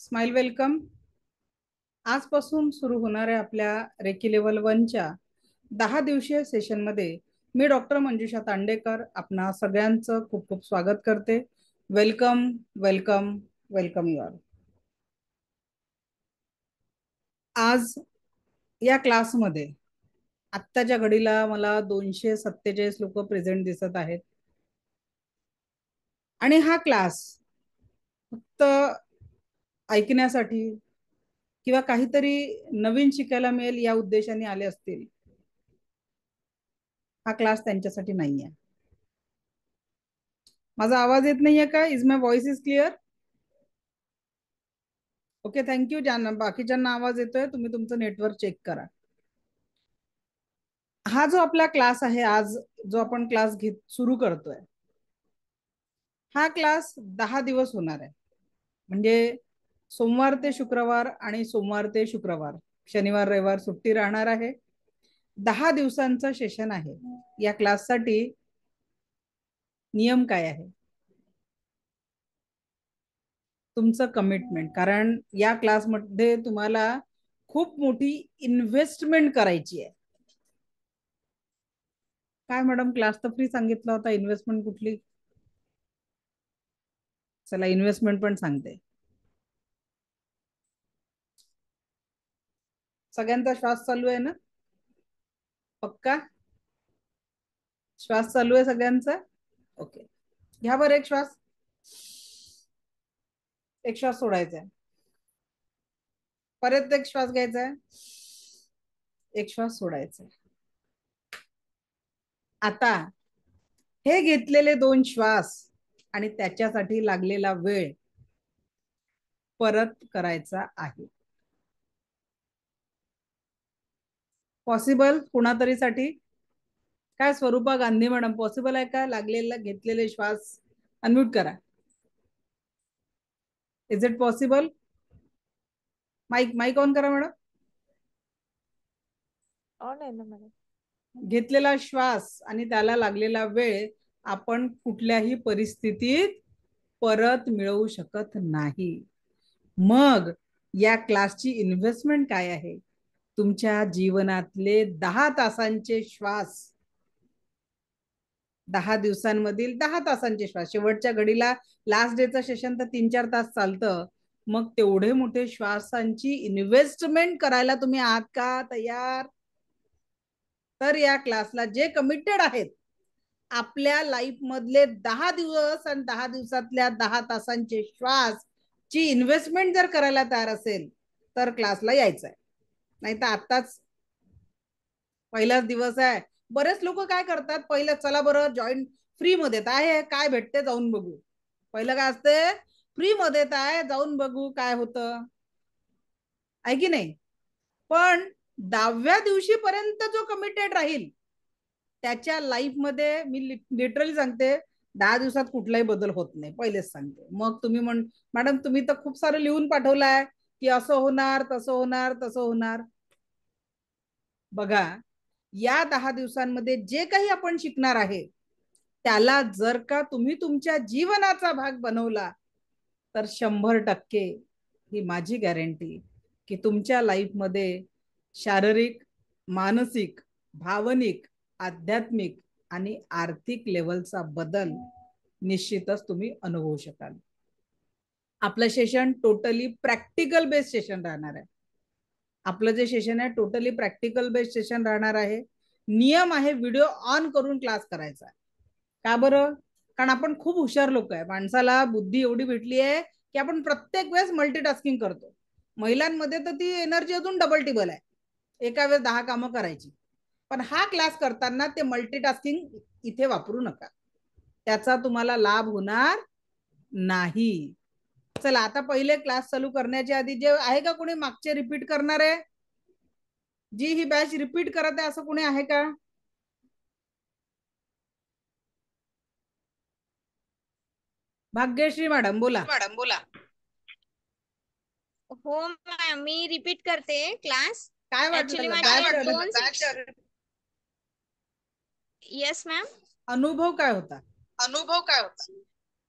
Smile welcome. आजपासून सुरू होणाऱ्या आपल्या रेकी लेवल 1च्या 10 दिवसीय सेशनमध्ये मी डॉक्टर मंजुषा तांडेकर आपणा सगळ्यांचं खूप खूप स्वागत करते. Welcome welcome welcome you all. आज या क्लासमध्ये आत्ताच्या घडीला मला 247 लोक प्रेझेंट दिसत आहेत आणि हा क्लास फक्त ऐकण्यासाठी किंवा काहीतरी नवीन शिकायला मिळेल या उद्देशाने आले असतील. हा क्लास त्यांच्यासाठी नाहीये. माझा आवाज येत नाहीये का? Is my voice is clear? Okay, thank you. ज्यांना बाकीच्यांना आवाज येतोय तुम्ही तुमचं नेटवर्क चेक करा. हा जो आपला क्लास आहे, आज जो आपण क्लास सुरू करतोय, हा क्लास 10 दिवस होणार आहे. म्हणजे सोमवार ते शुक्रवार आणि सोमवार ते शुक्रवार, शनिवार रविवार सुट्टी राहणार आहे. 10 दिवसांचं सेशन आहे. या क्लाससाठी नियम काय आहे? तुमचं कमिटमेंट. कारण या क्लासमध्ये तुम्हाला खूप मोठी इन्व्हेस्टमेंट करायची आहे. काय मॅडम, क्लास तर फ्री सांगितला होता, इन्व्हेस्टमेंट कुठली? चला इन्व्हेस्टमेंट पण सांगते. सगळ्यांचा श्वास चालू आहे ना? पक्का श्वास चालू आहे सगळ्यांचा? ओके, घ्या बरं एक श्वास. एक श्वास सोडायचा आहे. परत एक श्वास घ्यायचा आहे. एक श्वास सोडायचा आहे. आता हे घेतलेले 2 श्वास आणि त्याच्यासाठी लागलेला वेळ परत करायचा आहे. पॉसिबल कुणातरी साठी? काय स्वरूपा गांधी मॅडम, पॉसिबल आहे का? लागलेला घेतलेले श्वास अनम्यूट करा. Is it possible? Mike on करा मॅडम. ऑन आहे ना मॅडम. घेतलेला श्वास आणि त्याला लागलेला वेळ आपण कुठल्याही परिस्थितीत परत मिळवू शकत नाही. मग या क्लासची इन्व्हेस्टमेंट काय आहे? तुमच्या जीवनातले 10 तासांचे श्वास, 10 दिवसांमधील 10 तासांचे श्वास. शेवटच्या घडीला लास्ट डेचं सेशन तर 3-4 तास चालतं. मग तेवढे मोठे श्वासांची इन्व्हेस्टमेंट करायला तुम्ही आहात का तयार? तर या क्लासला जे कमिटेड आहेत, आपल्या लाईफ मधले 10 दिवस आणि 10 दिवसातल्या 10 तासांचे श्वास ची इन्व्हेस्टमेंट जर करायला तयार असेल तर क्लासला यायचं आहे. नाही तर आताच पहिलाच दिवस आहे. बरेच लोक काय करतात, पहिलं चला बरं जॉईन फ्री मध्ये आहे, काय भेटते जाऊन बघू. पहिलं काय असते, फ्री मध्ये आहे जाऊन बघू काय होतं, आहे की नाही? पण 10व्या दिवशीपर्यंत जो कमिटेड राहील त्याच्या लाईफ मध्ये मी लिटरली सांगते 10 दिवसात कुठलाही बदल होत नाही, पहिलेच सांगते. मग तुम्ही मॅडम तुम्ही तर खूप सारं लिहून पाठवलंय की असं होणार तसं होणार तसं होणार. बघा, या 10 दिवसांमध्ये जे काही आपण शिकणार आहे त्याला जर का तुम्ही तुमच्या जीवनाचा भाग बनवला तर 100% ही माझी गॅरंटी की तुमच्या लाईफ मध्ये शारीरिक, मानसिक, भावनिक, आध्यात्मिक आणि आर्थिक लेवलचा बदल निश्चितच तुम्ही अनुभवू शकाल. आपलं session totally practical based session राहणार आहे. आपलं जे सेशन आहे टोटली प्रॅक्टिकल बेस्ड सेशन राहणार आहे. नियम आहे व्हिडिओ ऑन करून क्लास करायचा. का बरं? कारण आपण खूप हुशार लोक आहे. माणसाला बुद्धी एवढी भेटली आहे की आपण प्रत्येक वेळेस मल्टीटास्किंग करतो. महिलांमध्ये तर ती एनर्जी अजून डबल टिबल आहे, एका वेळेस 10 कामं करायची. पण हा क्लास करताना ते मल्टीटास्किंग इथे वापरू नका, त्याचा तुम्हाला लाभ होणार नाही. चला आता पहिले क्लास चालू करण्याच्या आधी जे आहे का कोणी मागचे रिपीट करणार आहे? जी ही बॅच रिपीट करत आहे असं कोणी आहे का? भाग्यश्री मॅडम बोला. मॅडम बोला. हो मॅम, मी रिपीट करते क्लास. काय ऍक्च्युली वाटलं माझे दोन. Yes ma'am. अनुभव काय होता? अनुभव काय होता?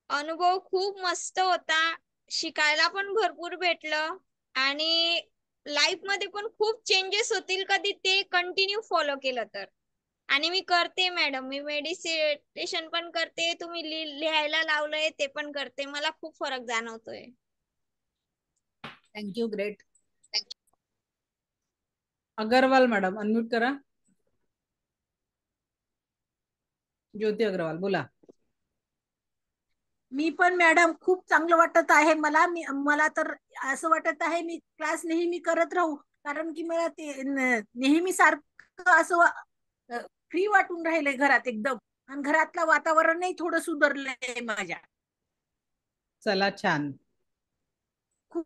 अनुभव खूप मस्त होता. शिकायला पण भरपूर भेटलं आणि लाईफ मध्ये पण खूप चेंजेस होतील कधी ते कंटिन्यू फॉलो केलं तर. आणि मी करते मॅडम, मी मेडिटेशन पण करते, तुम्ही लिहायला लावलंय ते पण करते, मला खूप फरक जाणवतोय. Thank you, great. Agarwal madam unmute करा. ज्योती अग्रवाल बोला. मी पण मॅडम खूप चांगलं वाटत आहे मला. मला तर असं वाटत आहे मी क्लास नेहमी करत राहू, कारण की मला ते नेहमी सारखं असं फ्री वाटून राहिलंय घरात एकदम, आणि घरातलं वातावरणही थोडं सुधारलंय माझ्या. चला छान. खूप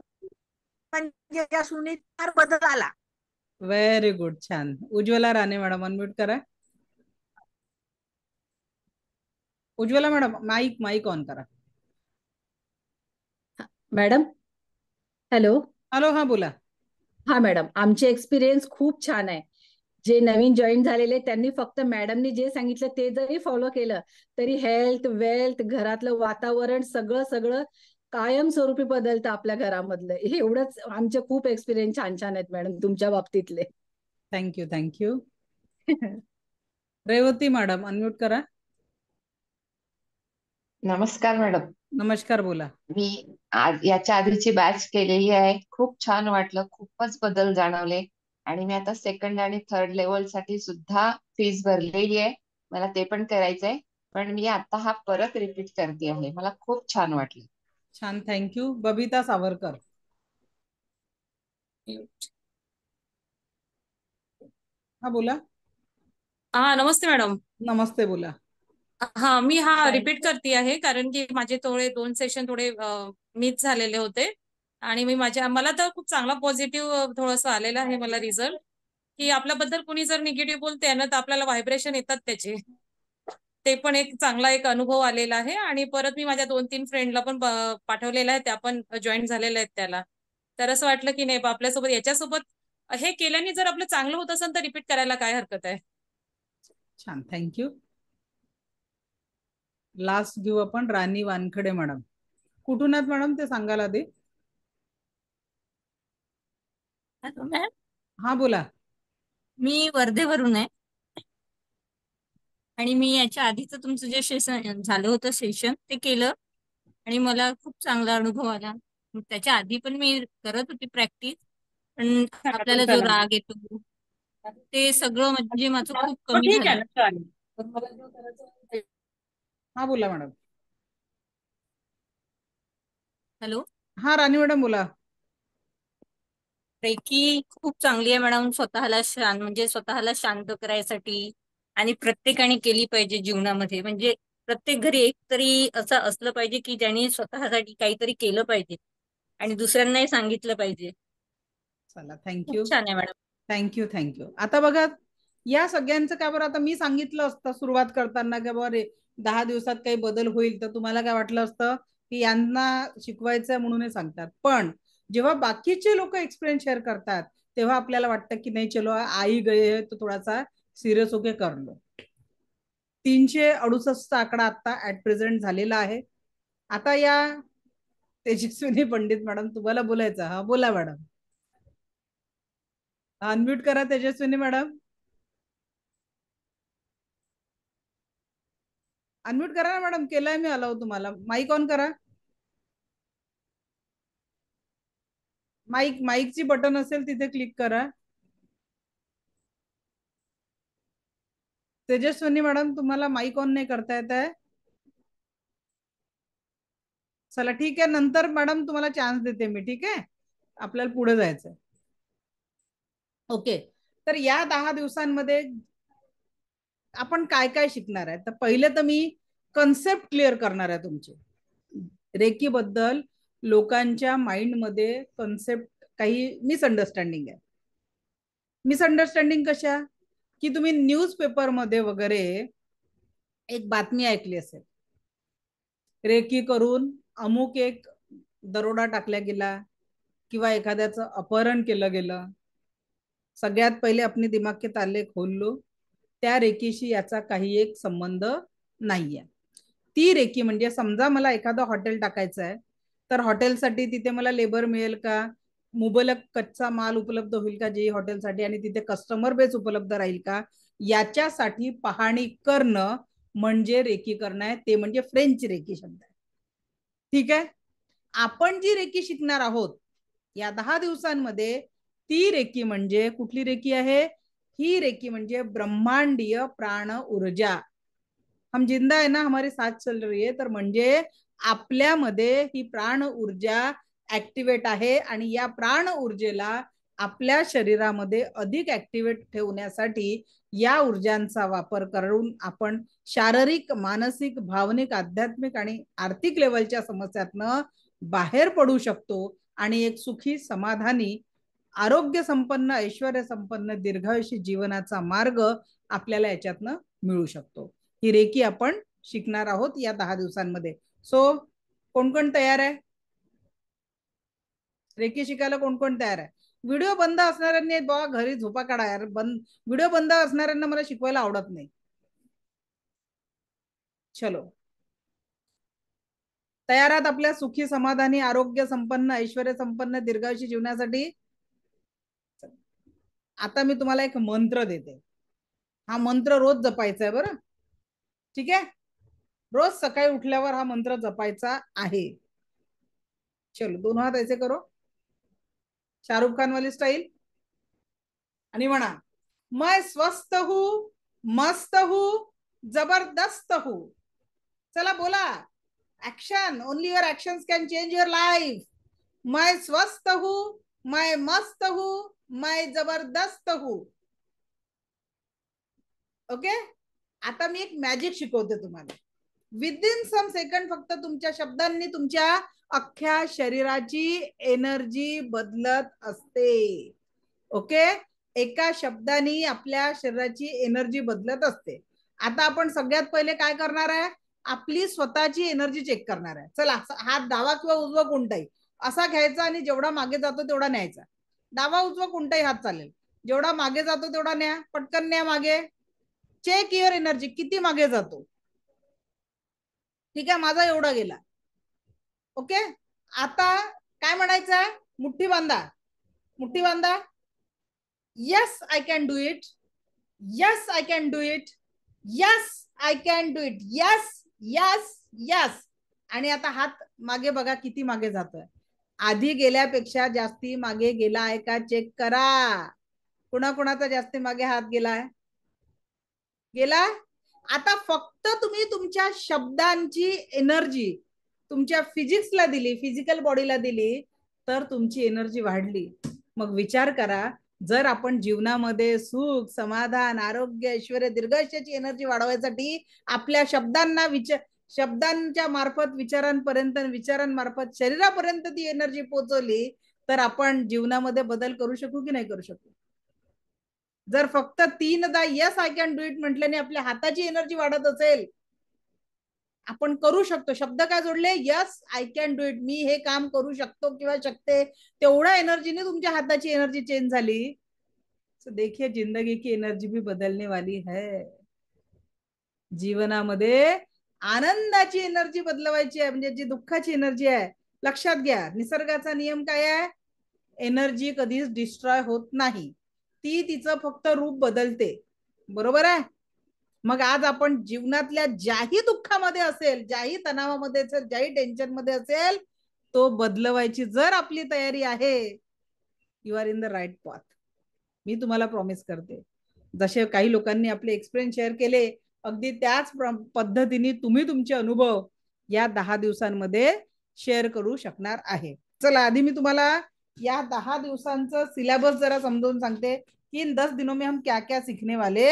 म्हणजे या सुनेत फार बदल आला. व्हेरी गुड, छान. उज्ज्वला राणे मॅडम अनम्यूट करा. Ujjwala madam mike mike on करा. Madam hello. हॅलो, हा बोला. हा मॅडम, आमचे एक्सपिरियन्स खूप छान आहे. जे नवीन जॉईन झालेले त्यांनी फक्त मॅडमनी जे सांगितलं ते जरी फॉलो केलं तरी हेल्थ, वेल्थ, घरातलं वातावरण सगळं सगळं कायमस्वरूपी बदलतं आपल्या घरामधलं. एवढंच आमचे खूप एक्सपिरियन्स छान छान आहेत मॅडम तुमच्या बाबतीतले. Thank you thank you. Revati madam unmute करा. नमस्कार मॅडम. नमस्कार, बोला. मी आज याच्या आधीची बॅच केलेली आहे, खूप छान वाटलं, खूपच बदल जाणवले. आणि मी आता सेकंड आणि थर्ड लेवल साठी सुद्धा फीस भरलेली आहे, मला ते पण करायचंय. पण मी आता हा परत रिपीट करते आहे, मला खूप छान वाटलं. छान, थँक्यू. बबिता सावरकर. हा बोला. हा नमस्ते मॅडम. नमस्ते, बोला. हा मी रिपीट करते आहे कारण की माझे थोडे 2 सेशन थोडे मिस झालेले होते. आणि मला तर खूप चांगला पॉझिटिव्ह थोडंसं आलेलं आहे मला रिझल्ट, की आपल्याबद्दल कोणी जर निगेटिव्ह बोलते ना तर आपल्याला व्हायब्रेशन येतात त्याचे. ते पण एक चांगला एक अनुभव आलेला आहे. आणि परत मी माझ्या 2-3 फ्रेंडला पण पाठवलेला आहे, त्या पण जॉईन झालेल्या आहेत त्याला. तर असं वाटलं की नाही आपल्यासोबत याच्यासोबत हे केल्याने जर आपलं चांगलं होत असेल तर रिपीट करायला काय हरकत आहे. छान, थँक्यू. लास्ट घेऊ आपण राणी वानखडे मॅडम. कुठून आहेत मॅडम ते सांगाल आधी. मॅम, हा बोला. मी वर्धेवरून आहे आणि मी याच्या आधीच तुमचं जे सेशन झालं होतं सेशन ते केलं आणि मला खूप चांगला अनुभव आला. त्याच्या आधी पण मी करत होती प्रॅक्टिस, पण आपल्याला जो राग येतो ते सगळं म्हणजे माझं खूप कमी झालं. हा बोला मॅडम. हॅलो. हा राणी मॅडम बोला. रेकी खूप चांगली आहे मॅडम, स्वतःला शांत करायसाठी, आणि प्रत्येकाने केली पाहिजे जीवनामध्ये. म्हणजे प्रत्येक घरी एक तरी असं असलं पाहिजे की ज्यांनी स्वतःसाठी काहीतरी केलं पाहिजे आणि दुसऱ्यांनाही सांगितलं पाहिजे. चला, खूप थँक्यू. छान आहे मॅडम. Thank you thank you. आता बघा, या सगळ्यांचं काय बरं, आता मी सांगितलं असतं सुरुवात करताना की बाबा 10 दिवसात काही बदल होईल, तर तुम्हाला काय वाटलं असतं की यांना शिकवायचं म्हणून सांगतात. पण जेव्हा बाकीचे लोक एक्सपिरियन्स शेअर करतात तेव्हा आपल्याला वाटतं की नाही, चलो आई गए तो थोडासा सिरियस होके कर लो. 368 आकडा आता ऍट प्रेझेंट झालेला आहे. आता या तेजस्विनी पंडित मॅडम तुम्हाला बोलायचं. हा बोला मॅडम. अनम्यूट करा तेजस्विनी मॅडम. अनम्यूट करा ना मॅडम, केलाय मी अलाव तुम्हाला. माईक ऑन करा. माईकची बटन असेल तिथे क्लिक करा. तेजस्विनी मॅडम तुम्हाला माईक ऑन नाही करता येत आहे. चला ठीक आहे, नंतर मॅडम तुम्हाला चान्स देते मी. ठीक आहे, आपल्याला पुढे जायचंय. ओके, तर या 10 दिवसांमध्ये आपण काय काय शिकणार आहे. तर पहिले तर मी कन्सेप्ट क्लिअर करणार आहे तुमचे. रेकी बद्दल लोकांच्या माइंड मध्ये कन्सेप्ट काही मिसअंडरस्टँडिंग आहे. मिसअंडरस्टँडिंग कशा, की तुम्ही न्यूजपेपर मध्ये वगैरे एक बातमी ऐकली असेल, रेकी करून अमुक एक दरोडा टाकला गेला किंवा एखाद्याचं अपहरण केलं गेलं. सगळ्यात पहिले अपने दिमाग के ताले खोल लो, त्या रेकीशी याचा काही एक संबंध नाहीये. ती रेकी म्हणजे समजा मला एखादं हॉटेल टाकायचं आहे, तर हॉटेलसाठी तिथे मला लेबर मिळेल का, मुबलक कच्चा माल उपलब्ध होईल का जे हॉटेलसाठी, आणि तिथे कस्टमर बेस उपलब्ध राहील का, याच्यासाठी पाहणी करणं म्हणजे रेकी करणं आहे. ते म्हणजे फ्रेंच रेकी शब्द आहे. ठीक आहे. आपण जी रेकी शिकणार आहोत या 10 दिवसांमध्ये, ती रेकी म्हणजे कुठली रेकी आहे, ही रेकी म्हणजे ब्रह्मांडीय प्राण ऊर्जा. हम जिंदा है ना, हमारी साथ चल रही है. तर म्हणजे आपल्यामध्ये ही प्राण ऊर्जा ऍक्टिवेट आहे आणि या प्राण ऊर्जेला आपल्या शरीरामध्ये अधिक ऍक्टिवेट ठेवण्यासाठी या ऊर्जांचा वापर करून आपण शारीरिक, मानसिक, भावनिक, आध्यात्मिक आणि आर्थिक लेवलच्या समस्यातनं बाहेर पडू शकतो आणि एक सुखी, समाधानी, आरोग्य संपन्न, ऐश्वर्य संपन्न, दीर्घायुषी जीवनाचा मार्ग आपल्याला याच्यातनं मिळू शकतो. ही रेकी आपण शिकणार आहोत या 10 दिवसांमध्ये. सो कोण कोण तयार आहे रेकी शिकायला? कोण कोण तयार आहे? व्हिडिओ बंद असणाऱ्यांनी बाबा घरी झोपा काढा यार. व्हिडिओ बंद असणाऱ्यांना मला शिकवायला आवडत नाही. चलो, तयार आहात आपल्या सुखी, समाधानी, आरोग्य संपन्न, ऐश्वर्य संपन्न, दीर्घायुषी जीवनासाठी? आता मी तुम्हाला एक मंत्र देते. हा मंत्र रोज जपायचा आहे बरं. ठीक आहे, रोज सकाळी उठल्यावर हा मंत्र जपायचा आहे. चलो, दोनों हाथ ऐसे करो, शाहरुख खान वाली स्टाइल, आणि म्हणा, मैं स्वस्थ हूं, मस्त हूं, जबरदस्त हूं. चला बोला, action. Only your actions can change your life. मैं स्वस्थ हूं, मैं मस्त हूं, मैं जबरदस्त हूं. ओके. आता मी एक मॅजिक शिकवते तुम्हाला. विदिन सम सेकंड फक्त तुमच्या शब्दांनी तुमच्या अख्ख्या शरीराची एनर्जी बदलत असते. ओके, एका शब्दाने आपल्या शरीराची एनर्जी बदलत असते. आता आपण सगळ्यात पहिले काय करणार आहे, आपली स्वतःची एनर्जी चेक करणार आहे. चला, हात डावा किंवा उजवा कोणताही असा घ्यायचा आणि जेवढा मागे जातो तेवढा न्यायचा. डावा उजवा कोणताही हात चालेल, जेवढा मागे जातो तेवढा न्या. पटकन न्या मागे. चेक युअर एनर्जी, किती मागे जातो. ठीक आहे, माझा एवढा गेला. ओके, आता काय म्हणायचं आहे, मुठ्ठी बांधा, मुठ्ठी बांधा. Yes I can do it, yes I can do it, yes I can do it, yes yes yes. आणि आता हात मागे बघा किती मागे जातोय. आधी गेल्यापेक्षा जास्ती मागे गेला आहे का चेक करा. कुणाकुणाचा जास्ती मागे हात गेलाय? गेला. आता फक्त तुम्ही तुमच्या शब्दांची एनर्जी तुमच्या फिजिक्सला दिली, फिजिकल बॉडीला दिली, तर तुमची एनर्जी वाढली. मग विचार करा, जर आपण जीवनामध्ये सुख, समाधान, आरोग्य, ऐश्वर्य, दीर्घायुष्याची एनर्जी वाढवायसाठी आपल्या शब्दांना शब्दांच्या मार्फत विचारांपर्यंत, विचारांमार्फत शरीरापर्यंत ती एनर्जी पोहोचवली, तर आपण जीवनामध्ये बदल करू शकू की नाही करू शकू? जर फक्त 3दा yes I can do it म्हटल्याने आपल्या हाताची एनर्जी वाढत असेल, आपण करू शकतो. शब्द काय जोडले? Yes I can do it, मी हे काम करू शकतो किंवा शकते. तेवढ्या एनर्जीने तुमच्या हाताची एनर्जी चेंज झाली. तो देखिए, जिंदगी की एनर्जी भी बदलने वाली है. जीवनामध्ये आनंदाची एनर्जी बदलवायची आहे, म्हणजे जी दुःखाची एनर्जी आहे. लक्षात घ्या, निसर्गाचा नियम काय आहे, एनर्जी कधीच डिस्ट्रॉय होत नाही, ती तिचं फक्त रूप बदलते. बरोबर आहे. मग आज आपण जीवनातल्या ज्याही दुःखामध्ये असेल, ज्याही तणावामध्ये असेल, ज्याही टेन्शन मध्ये असेल, तो बदलवायची जर आपली तयारी आहे, you are in the right path. मी तुम्हाला प्रॉमिस करते, जसे काही लोकांनी आपले एक्सपिरियन्स शेअर केले, अगदी त्याच पद्धतीने तुम्ही तुमचे अनुभव या 10 दिवसांमध्ये शेअर करू शकणार आहे. चला, आधी मी तुम्हाला या 10 दिवसांचं सिलेबस जरा समजावून सांगते कि इन 10 दिनों में हम क्या क्या सीखने वाले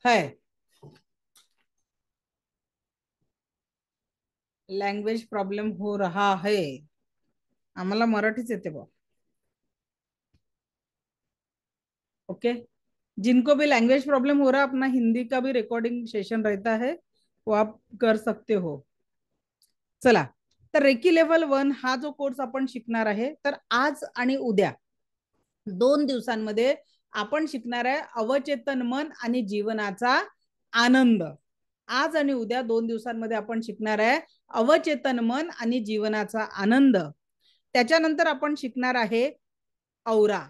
हैं. लैंग्वेज प्रॉब्लम हो रहा है, आम्हाला मराठीच येते बा. ओके, जिनको भी लैंग्वेज प्रॉब्लम हो रहा है, अपना हिंदी का भी रिकॉर्डिंग सेशन रहता है, वो आप कर सकते हो. चला, तर रेकी लेवल 1 हा जो कोर्स आपण शिकणार आहे, तर आज आणि उद्या 2 दिवसांमध्ये आपण शिकणार आहे अवचेतन मन आणि जीवनाचा आनंद. आज आणि उद्या 2 दिवसांमध्ये आपण शिकणार आहे अवचेतन मन आणि जीवनाचा आनंद. त्याच्यानंतर आपण शिकणार आहे औरा.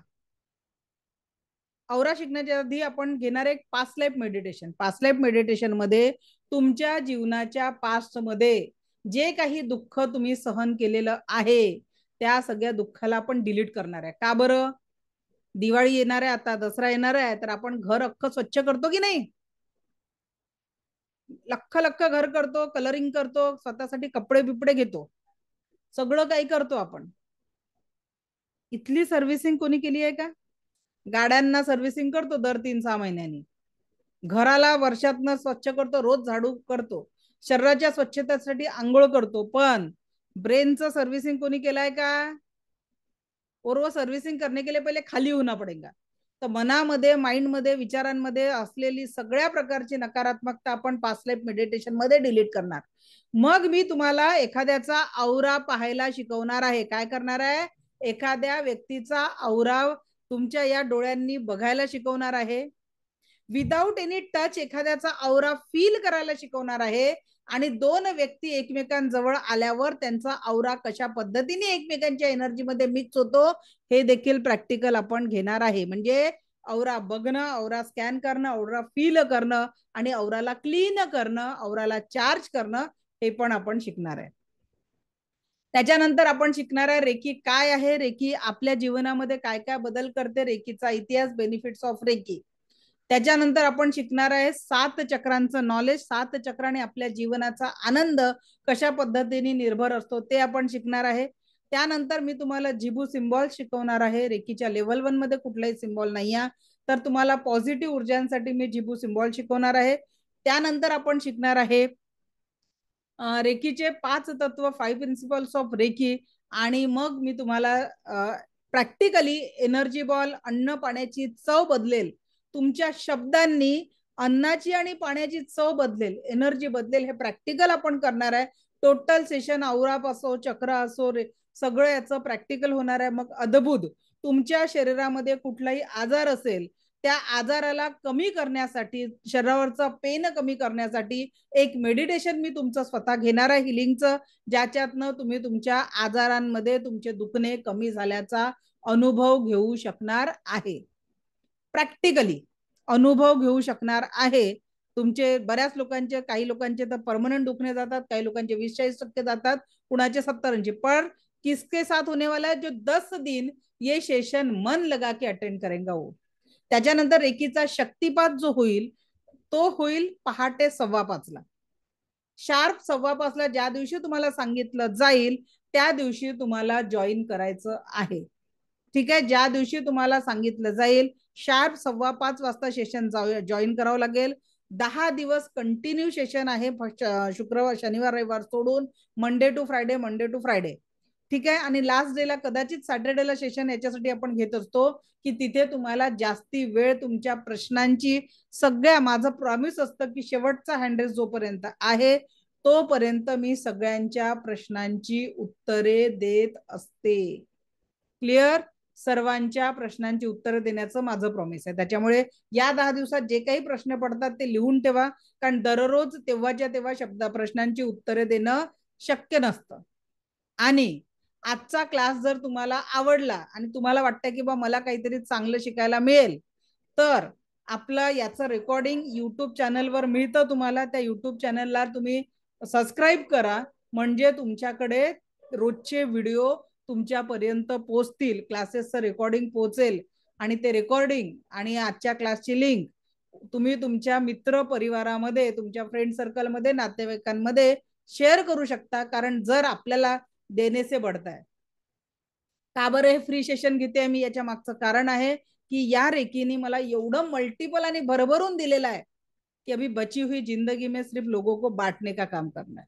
औरा शिकण्याच्या आधी आपण घेणार एक past life meditation. Past life meditation मध्ये तुमच्या जीवनाच्या पास्ट मध्ये जे काही दुःख तुम्ही सहन केलेलं आहे त्या सगळ्या दुःखाला आपण डिलीट करणार आहे. का बरं? दिवाळी येणार आहे, आता दसरा येणार आहे, तर आपण घर अख्खं स्वच्छ करतो की नाही? लख्ख घर करतो, कलरिंग करतो, स्वतःसाठी कपडे बिपडे घेतो, सगळं काही करतो आपण. इथली सर्व्हिसिंग कोणी केली आहे का? गाड्यांना सर्व्हिसिंग करतो दर 3-6 महिन्यांनी, घराला वर्षातनं स्वच्छ करतो, रोज झाडू करतो, शरीराच्या स्वच्छतेसाठी आंघोळ करतो, पण ब्रेनचं सर्व्हिसिंग कोणी केलाय का? और वो सर्व्हिसिंग करने के लिए पहिले खाली होना पडेगा. तर मनामध्ये, माइंडमध्ये, विचारांमध्ये असलेली सगळ्या प्रकारची नकारात्मकता आपण पास्ट लाईफ मेडिटेशन मध्ये डिलीट करणार. मग मी तुम्हाला एखाद्याचा औरा पाहायला शिकवणार आहे. काय करणार आहे? एखाद्या व्यक्तीचा औरा तुमच्या या डोळ्यांनी बघायला शिकवणार आहे. विदाउट एनी टच एखाद्याचा औरा फील करायला शिकवणार आहे. आणि 2 व्यक्ती एकमेकांजवळ आल्यावर त्यांचा औरा कशा पद्धतीने एकमेकांच्या एनर्जीमध्ये मिक्स होतो हे देखील प्रॅक्टिकल आपण घेणार आहे. म्हणजे औरा बघणं, औरा स्कॅन करणं, औरा फील करणं आणि औराला क्लीन करणं, औराला चार्ज करणं हे पण आपण शिकणार आहे. त्याच्यानंतर आपण शिकणार आहे रेकी काय आहे, रेकी आपल्या जीवनामध्ये काय काय बदल करते, रेकीचा इतिहास, बेनिफिट्स ऑफ रेकी. त्याच्यानंतर आपण शिकणार आहे 7 चक्रांचं नॉलेज. 7 चक्राने आपल्या जीवनाचा आनंद कशा पद्धतीने निर्भर असतो ते आपण शिकणार आहे. त्यानंतर मी तुम्हाला जिबू सिम्बॉल शिकवणार आहे. रेकीच्या लेवल 1 मध्ये कुठलाही सिम्बॉल नाही आहे, तर तुम्हाला पॉझिटिव्ह ऊर्जांसाठी मी जिबू सिम्बॉल शिकवणार आहे. त्यानंतर आपण शिकणार आहे रेकीचे 5 तत्व, 5 प्रिन्सिपल्स ऑफ रेकी. आणि मग मी तुम्हाला प्रॅक्टिकली एनर्जी बॉल, अन्न पाण्याची चव बदलेल, तुमच्या शब्दांनी अन्नाची आणि पाण्याची चव बदलेल, एनर्जी बदलेल, हे प्रॅक्टिकल आपण करणार आहे. टोटल सेशन औराप असो, चक्र असो, सगळं याचं प्रॅक्टिकल होणार आहे. मग अद्भुत तुमच्या शरीरामध्ये कुठलाही आजार असेल त्या आजाराला कमी करण्यासाठी, शरीरावरचा पेन कमी करण्यासाठी एक मेडिटेशन मी तुमचं स्वतः घेणार आहे हिलिंगचं, ज्याच्यातनं तुम्ही तुमच्या आजारांमध्ये तुमचे दुखणे कमी झाल्याचा अनुभव घेऊ शकणार आहे. प्रॅक्टिकली अनुभव घेऊ शकणार आहे. तुमचे बऱ्याच लोकांचे, काही लोकांचे तर परमनंट दुखणे जातात, काही लोकांचे 20-40% जातात, कुणाचे 70-80. पर किसके साथ होने वाला है जो 10 दिन ये सेशन मन लगा के अटेंड करेगा वो. त्याच्यानंतर रेकीचा शक्तिपात जो होईल तो होईल पहाटे 5:15 शार्प 5:15 ज्या दिवशी तुम्हाला सांगितलं जाईल त्या दिवशी तुम्हाला जॉईन करायचं आहे. ठीक आहे, ज्या दिवशी तुम्हाला सांगितलं जाईल शार्प 5:15 वाजता सेशन जॉईन करावं लागेल. 10 दिवस कंटिन्यू सेशन आहे, शुक्रवार, शनिवार, रविवार सोडून, मंडे टू फ्रायडे. ठीक आहे. आणि लास्ट डेला कदाचित सॅटर्डेला सेशन याच्यासाठी आपण घेत असतो की तिथे तुम्हाला जास्ती वेळ तुमच्या प्रश्नांची, सगळ्या, माझं प्रॉमिस असतं की शेवटचा हँडरेस जोपर्यंत आहे तोपर्यंत मी सगळ्यांच्या प्रश्नांची उत्तरे देत असते. क्लिअर? सर्वांच्या प्रश्नांची उत्तरं देण्याचं माझं प्रॉमिस आहे. त्याच्यामुळे या 10 दिवसात जे काही प्रश्न पडतात ते लिहून ठेवा, कारण दररोज तेव्हाच्या तेव्हा प्रश्नांची उत्तरे देणं शक्य नसतं. आणि आजचा क्लास जर तुम्हाला आवडला आणि तुम्हाला वाटतं की बा मला काहीतरी चांगलं शिकायला मिळेल, तर आपलं याचं रेकॉर्डिंग युट्यूब चॅनलवर मिळतं तुम्हाला. त्या युट्यूब चॅनलला तुम्ही सबस्क्राईब करा, म्हणजे तुमच्याकडे रोजचे व्हिडिओ तुमच्यापर्यंत पोहोचतील, क्लासेसचं रेकॉर्डिंग पोहोचेल. आणि ते रेकॉर्डिंग आणि आजच्या क्लासची लिंक तुम्ही तुमच्या मित्र परिवारामध्ये, तुमच्या फ्रेंड सर्कलमध्ये, नातेवाईकांमध्ये शेअर करू शकता. कारण जर आपल्याला देने से बढ़ता है. का बरं हे फ्री सेशन घेते मी? याच्या मागचं कारण आहे की या रेकीने मला एवढं मल्टिपल आणि भरभरून दिलेलं आहे की अभी बची हुई जिंदगी में सिर्फ लोगों को बांटने का काम करना है.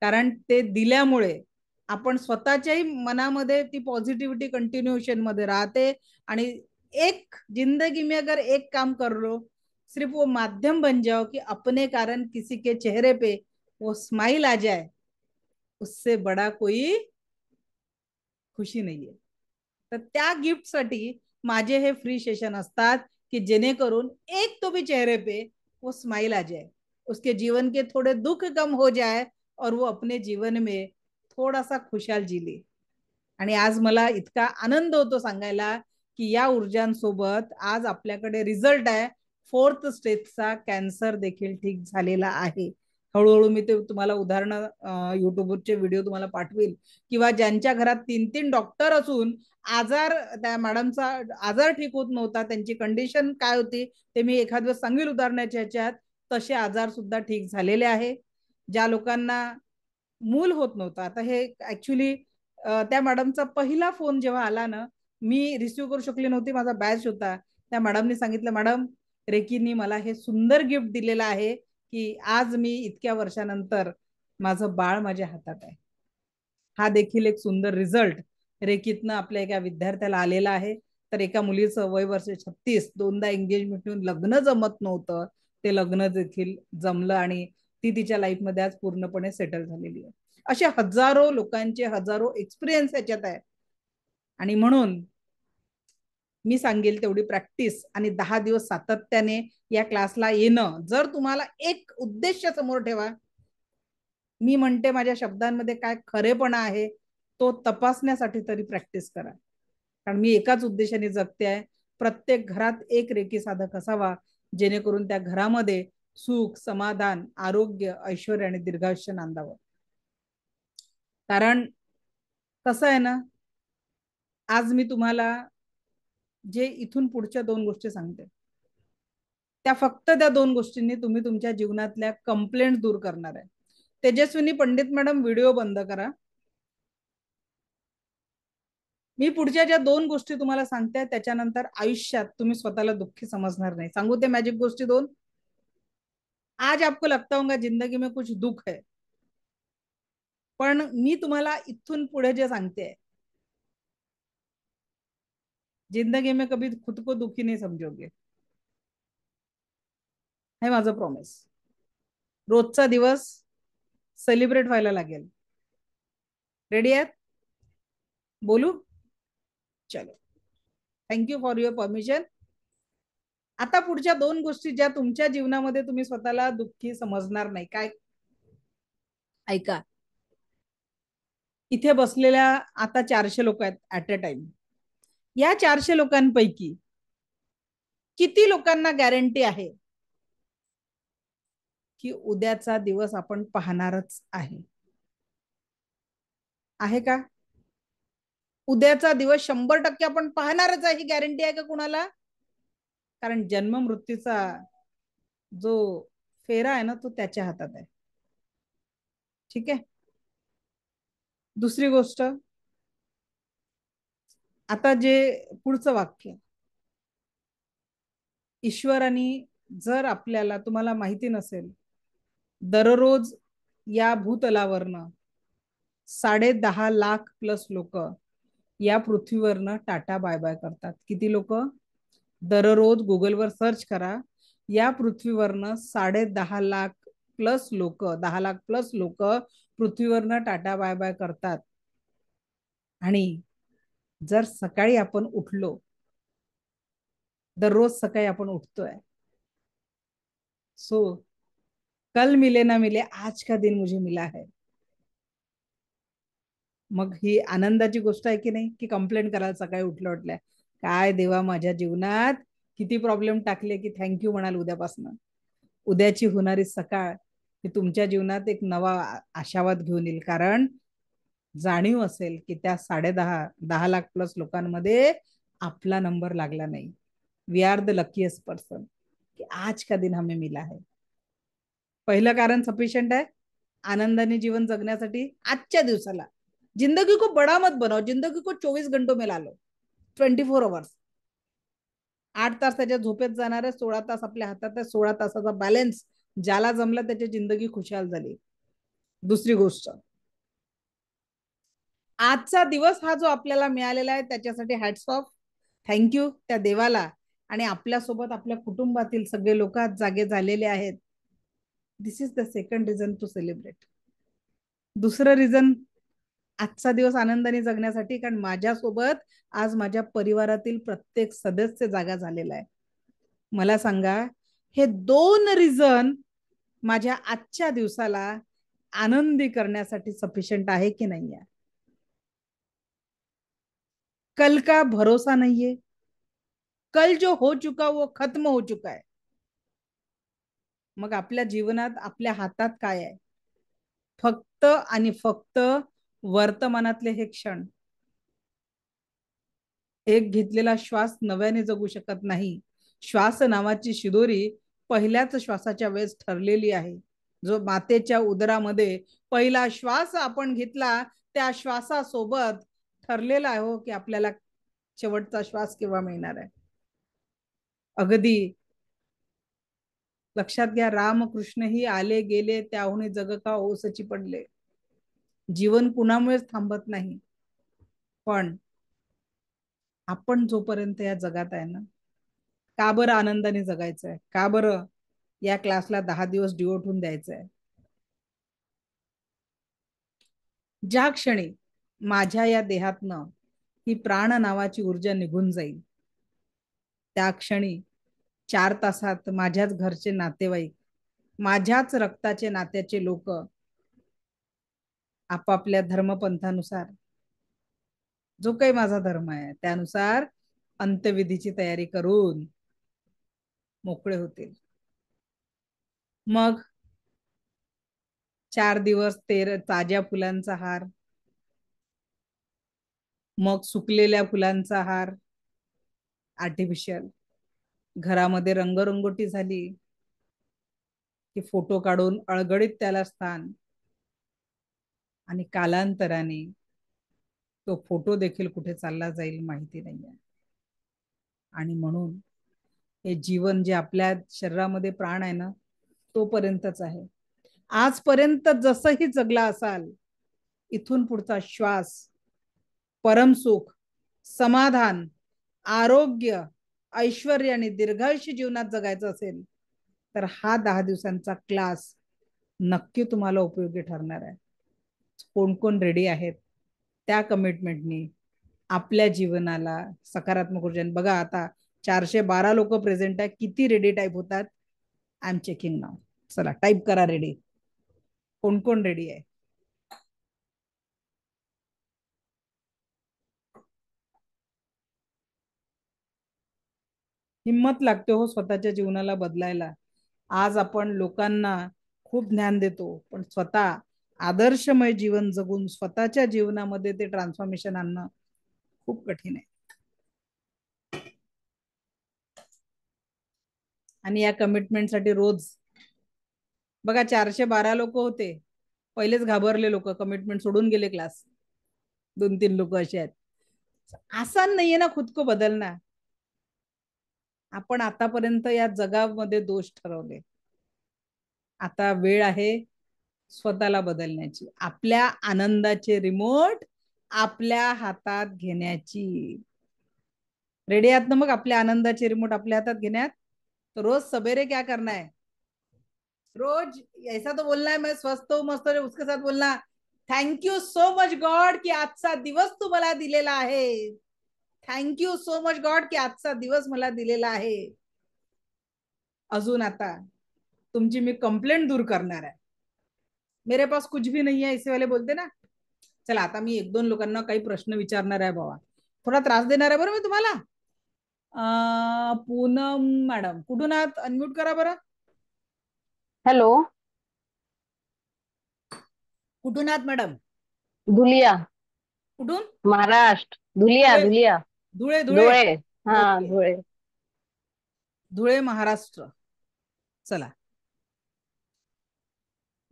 कारण ते दिल्यामुळे आपण स्वतःच्याही मनामध्ये ती पॉझिटिव्हिटी कंटिन्यूएशन मध्ये राहते. आणि एक जिंदगी में अगर एक काम कर लो, सिर्फ वो माध्यम बन जाओ कि अपने कारण किसी के चेहरे पे वो स्माइल आ जाए, उससे बड़ा कोई खुशी नाहीये. तर त्या गिफ्ट साठी माझे हे फ्री सेशन असतात की जेणेकरून एक तो भी चेहरे पे वो स्माइल आ जाए. उसके जीवन के थोड़े दुख कम हो जाए और वो अपने जीवन में थोडासा खुशाल जिले. आणि आज मला इतका आनंद होतो सांगायला की या ऊर्जांसोबत आज आपल्याकडे रिझल्ट आहे. 4th स्टेजचा कॅन्सर देखील ठीक झालेला आहे. हळूहळू मी ते तुम्हाला उदाहरणं युट्यूबचे व्हिडिओ तुम्हाला पाठवेल, किंवा ज्यांच्या घरात 3-3 डॉक्टर असून आजार, त्या मॅडमचा आजार ठीक होत नव्हता, त्यांची कंडिशन काय होती ते मी एखाद दिवस सांगेल उदाहरणाच्या ह्याच्यात. तसे आजार सुद्धा ठीक झालेले आहे. ज्या लोकांना मूल होत नव्हतं, आता हे ऍक्च्युली त्या मॅडमचा पहिला फोन जेव्हा आला ना, मी रिसिव्ह करू शकले नव्हते, माझा बॅच होता. त्या मॅडमने सांगितलं, मॅडम रेकीनी मला हे सुंदर गिफ्ट दिलेलं आहे की आज मी इतक्या वर्षानंतर माझं बाळ माझ्या हातात आहे. हा देखील एक सुंदर रिझल्ट रेकीतनं आपल्या एका विद्यार्थ्याला आलेला आहे. तर एका मुलीचं वय वर्ष 36, 2दा एंगेजमेंट होऊन लग्न जमत नव्हतं, ते लग्न देखील जमलं आणि ती तिच्या लाईफमध्ये आज पूर्णपणे सेटल झालेली आहे. असे हजारो लोकांचे हजारो एक्सपिरियन्स याच्यात आहे. आणि म्हणून मी सांगेल तेवढी प्रॅक्टिस आणि 10 दिवस सातत्याने या क्लासला येणं. जर तुम्हाला एक उद्देश समोर ठेवा, मी म्हणते माझ्या शब्दांमध्ये काय खरेपणा आहे तो तपासण्यासाठी तरी प्रॅक्टिस करा. कारण मी एकाच उद्देशाने जगते आहे, प्रत्येक घरात एक रेकी साधक असावा, जेणेकरून त्या घरामध्ये सुख, समाधान, आरोग्य, ऐश्वर्य आणि दीर्घायुष्य नांदावं. कारण कसं आहे ना, आज मी तुम्हाला जे इथून पुढच्या 2 गोष्टी सांगते, त्या फक्त त्या 2 गोष्टींनी तुम्ही तुमच्या जीवनातल्या कंप्लेंट दूर करणार आहे. तेजस्विनी पंडित मॅडम व्हिडिओ बंद करा. मी पुढच्या ज्या 2 गोष्टी तुम्हाला सांगते त्याच्यानंतर आयुष्यात तुम्ही स्वतःला दुःखी समजणार नाही. सांगू ते मॅजिक गोष्टी 2. आज आपको लगता होगा जिंदगी में कुछ दुख है, पण मी तुम्हाला इथून पुढे जे सांगते, जिंदगी में कभी खुद को दुखी नहीं समझोगे, हे माझं प्रॉमिस. रोजचा दिवस सेलिब्रेट व्हायला लागेल. रेडी आहेत? बोलू? चलो, थँक्यू फॉर युअर परमिशन. आता पुढच्या 2 गोष्टी ज्या तुमच्या जीवनामध्ये तुम्ही स्वतःला दुःखी समजणार नाही. काय? ऐका, इथे बसलेल्या आता 400 लोक आहेत ऍट अ टाइम. या 400 लोकांपैकी किती लोकांना गॅरंटी आहे की उद्याचा दिवस आपण पाहणारच आहे? आहे का? उद्याचा दिवस 100% आपण पाहणारच आहे ही गॅरंटी आहे का कुणाला? कारण जन्म मृत्यूचा जो फेरा आहे ना तो त्याच्या हातात आहे. ठीक आहे. दुसरी गोष्ट, आता जे पुढचं वाक्य, ईश्वराने जर आपल्याला, तुम्हाला माहिती नसेल, दररोज या भूतलावरनं 10.5 लाख प्लस लोक या पृथ्वीवरनं टाटा बाय बाय करतात. किती लोक? दररोज गुगलवर सर्च करा, या पृथ्वीवरनं 10.5 लाख प्लस लोक, 10 लाख प्लस लोक पृथ्वीवरनं टाटा बाय बाय करतात. आणि जर सकाळी आपण उठलो, दररोज सकाळी आपण उठतोय, सो कल मिले ना मिले आज का दिन मुझे मिला है, मग ही आनंदाची गोष्ट आहे की नाही? की कंप्लेंट करायला सकाळी उठल्या काय देवा माझ्या जीवनात किती प्रॉब्लेम टाकले की थँक्यू म्हणाल उद्यापासून. उद्याची होणारी सकाळ ही तुमच्या जीवनात एक नवा आशावाद घेऊन येईल. कारण जाणीव असेल की त्या 10 लाख प्लस लोकांमध्ये आपला नंबर लागला नाही. We are the luckiest person कि आज का दिन हमें मिला है. पहिलं कारण सफिशियंट आहे आनंदाने जीवन जगण्यासाठी. आजच्या दिवसाला जिंदगी को बड़ा मत बनाओ, जिंदगी को 24 घंटों में ला लो, 24 आवर्स. 8 तास त्याच्या झोपेत जाणार आहे, 16 तास आपल्या हातात आहे. 16 तासाचा बॅलन्स ज्याला जमला त्याची जिंदगी खुशाल झाली. दुसरी गोष्ट, आजचा दिवस हा जो आपल्याला मिळालेला आहे त्याच्यासाठी हॅट्स ऑफ, थँक्यू त्या देवाला. आणि आपल्यासोबत आपल्या कुटुंबातील सगळे लोक आज जागे झालेले आहेत. This is the second reason to celebrate. दुसरं रिझन आजचा दिवस आनंदाने जगण्यासाठी, कारण माझ्यासोबत आज माझ्या परिवारातील प्रत्येक सदस्य जागा झालेला आहे. मला सांगा, हे 2 रिझन माझ्या आजच्या दिवसाला आनंदी करण्यासाठी सफिशियंट आहे की नाही आहे? कल का भरोसा नहीं है, कल जो हो चुका वो खत्म हो चुका है. मग आपल्या जीवनात आपल्या हातात काय आहे? फक्त आणि फक्त वर्तमानातले हे क्षण. एक घेतलेला श्वास नव्याने जगू शकत नाही. श्वास नावाची शिदोरी पहिल्याच श्वासाच्या वेळेस ठरलेली आहे. जो मातेच्या उदरामध्ये पहिला श्वास आपण घेतला त्या श्वासासोबत ठरलेला आहे हो की आपल्याला शेवटचा श्वास केव्हा मिळणार आहे. अगदी लक्षात घ्या, रामकृष्णही आले गेले त्याहून जग का ओसची पडले. जीवन कुणामुळेच थांबत नाही. पण आपण जोपर्यंत या जगात आहे ना, का बरं आनंदाने जगायचं आहे? का बरं या क्लासला 10 दिवस डिवोट होऊन द्यायचं आहे? ज्या क्षणी माझ्या या देहातनं ही प्राण नावाची ऊर्जा निघून जाईल त्या क्षणी 4 तासात माझ्याच घरचे नातेवाईक, माझ्याच रक्ताचे नात्याचे लोक आपापल्या धर्मपंथानुसार, जो काही माझा धर्म आहे त्यानुसार अंत्यविधीची तयारी करून मोकळे होतील. मग 4 दिवस ताज्या फुलांचा हार, मग सुकलेल्या फुलांचा हार आर्टिफिशियल, घरामध्ये रंगरंगोटी झाली की फोटो काढून अळगडीत त्याला स्थान, आणि कालांतराने तो फोटो देखील कुठे चालला जाईल माहिती नाहीये. आणि म्हणून हे जीवन जे आपल्या शरीरामध्ये प्राण आहे ना तोपर्यंतच आहे. आजपर्यंत जसंही जगला असाल, इथून पुढचा श्वास परमसुख, समाधान, आरोग्य, ऐश्वर्य आणि दीर्घायुष्य जीवनात जगायचं असेल तर हा 10 दिवसांचा क्लास नक्की तुम्हाला उपयोगी ठरणार आहे. कोण कोण रेडी आहेत त्या कमिटमेंटनी आपल्या जीवनाला सकारात्मक ऊर्जा. बघा आता 412 लोक प्रेझेंट आहे. किती रेडी टाईप होतात? आय एम चेकिंग नाव. चला टाईप करा रेडी. कोण कोण रेडी आहे? हिम्मत लागते हो स्वतःच्या जीवनाला बदलायला. आज आपण लोकांना खूप ज्ञान देतो पण स्वतः आदर्शमय जीवन जगून स्वतःच्या जीवनामध्ये ते ट्रान्सफॉर्मेशन आणणं खूप कठीण आहे. आणि या कमिटमेंटसाठी रोज बघा 412 लोक होते. पहिलेच घाबरले लोक, कमिटमेंट सोडून गेले क्लास. 2-3 लोक असे आहेत. आसान नाहीये ना खुद को बदलना. आपण आतापर्यंत या जगामध्ये दोष ठरवले. आता वेळ आहे स्वतःला बदलण्याची, आपल्या आनंदाचे रिमोट आपल्या हातात घेण्याची. रेडी आहात ना मग आपल्या आनंदाचे रिमोट आपल्या हातात घेण्यात? तो रोज सवेरे क्या करना है? रोज ऐसा तो बोलना है मैं स्वस्थ हूं मस्त हूं, उसके साथ बोलना thank you so much God की आजचा दिवस तू मला दिलेला आहे. Thank you so much God की आजचा दिवस मला दिलेला आहे. अजून आता तुमची मी कंप्लेंट दूर करणार आहे. मेरे पास कुछ भी नहीं है इसे वाले बोलते ना. चला आता मी 1-2 लोकांना काही प्रश्न विचारणार आहे बाबा. थोडा त्रास देणार आहे बरं मी तुम्हाला. पूनम मॅडम कुठून आहात? अनम्यूट करा बरं. हॅलो. कुठून आहात मॅडम? धुलिया. कुठून? महाराष्ट्र. धुलिया. धुलिया. धुळे. धुळे. हा धुळे. धुळे महाराष्ट्र. चला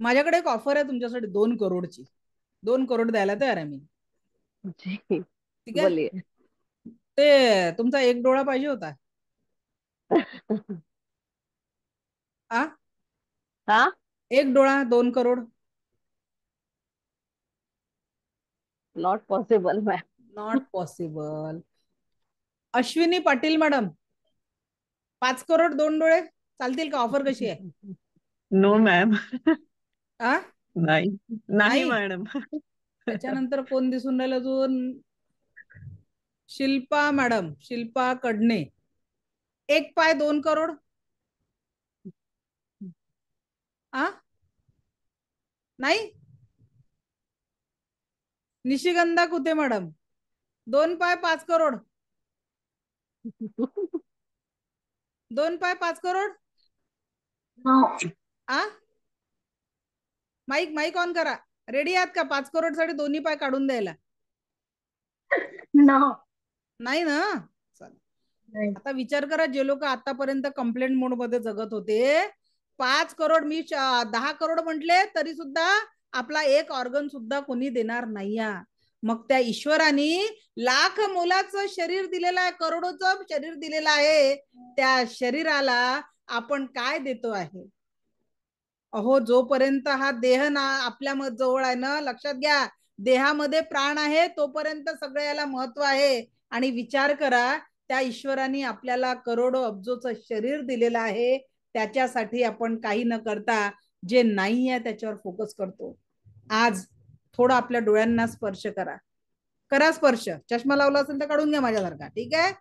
माझ्याकडे एक ऑफर आहे तुमच्यासाठी 2 करोडची. 2 करोड द्यायला तयार आहे मी. ठीक आहे. ते तुमचा एक डोळा पाहिजे होता. एक डोळा 2 crore. Not possible ma'am. Not possible. Ashwini Patil madam 5 crore 2 डोळे चालतील का? ऑफर कशी आहे? No ma'am. नाही नाही मॅडम. त्याच्यानंतर कोण दिसून राहिलं अजून? शिल्पा मॅडम, शिल्पा कडणे 1 पाय 2 करोड. आ नाही, निशिगंधा कुते मॅडम, 2 पाय 5 करोड, 2 पाय 5 करोड. आ माईक माईक ऑन करा. रेडी आहात का 5 करोड साठी दोन्ही पाय काढून द्यायला? नाही ना. आता विचार करा, जे लोक आतापर्यंत कंप्लेंट मोड मध्ये जगत होते, 5 करोड, मी 10 करोड म्हटले तरी सुद्धा आपला एक ऑर्गन सुद्धा कोणी देणार नाही. मग त्या ईश्वराने लाख मोलाचं शरीर दिलेलं आहे, करोडोचं शरीर दिलेलं आहे, त्या शरीराला आपण काय देतो आहे? अहो, जोपर्यंत हा देह ना आपल्या जवळ आहे ना, लक्षात घ्या, देहामध्ये प्राण आहे तोपर्यंत सगळ्याला महत्व आहे. आणि विचार करा, त्या ईश्वराने आपल्याला करोडो अब्जोचं शरीर दिलेलं आहे, त्याच्यासाठी आपण काही न करता जे नाही आहे त्याच्यावर फोकस करतो. आज थोडं आपल्या डोळ्यांना स्पर्श करा, करा स्पर्श. चष्मा लावला असेल तर काढून घ्या माझ्यासारखा, ठीक आहे?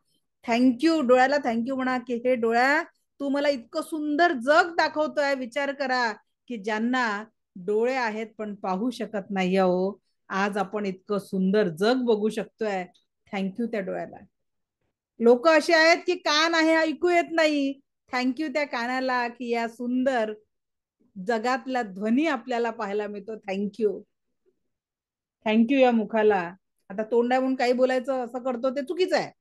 थँक्यू, डोळ्याला थँक्यू म्हणा की हे डोळ्या तू मला इतकं सुंदर जग दाखवतोय. विचार करा की ज्यांना डोळे आहेत पण पाहू शकत नाही, हो आज आपण इतकं सुंदर जग बघू शकतोय. थँक्यू त्या डोळ्याला. लोक असे आहेत की कान आहे ऐकू येत नाही, थँक्यू त्या कानाला की या सुंदर जगातला ध्वनी आपल्याला पाहायला मिळतो. थँक्यू, थँक्यू या मुखाला. आता तोंडावरून काही बोलायचं असं करतो ते चुकीचं आहे,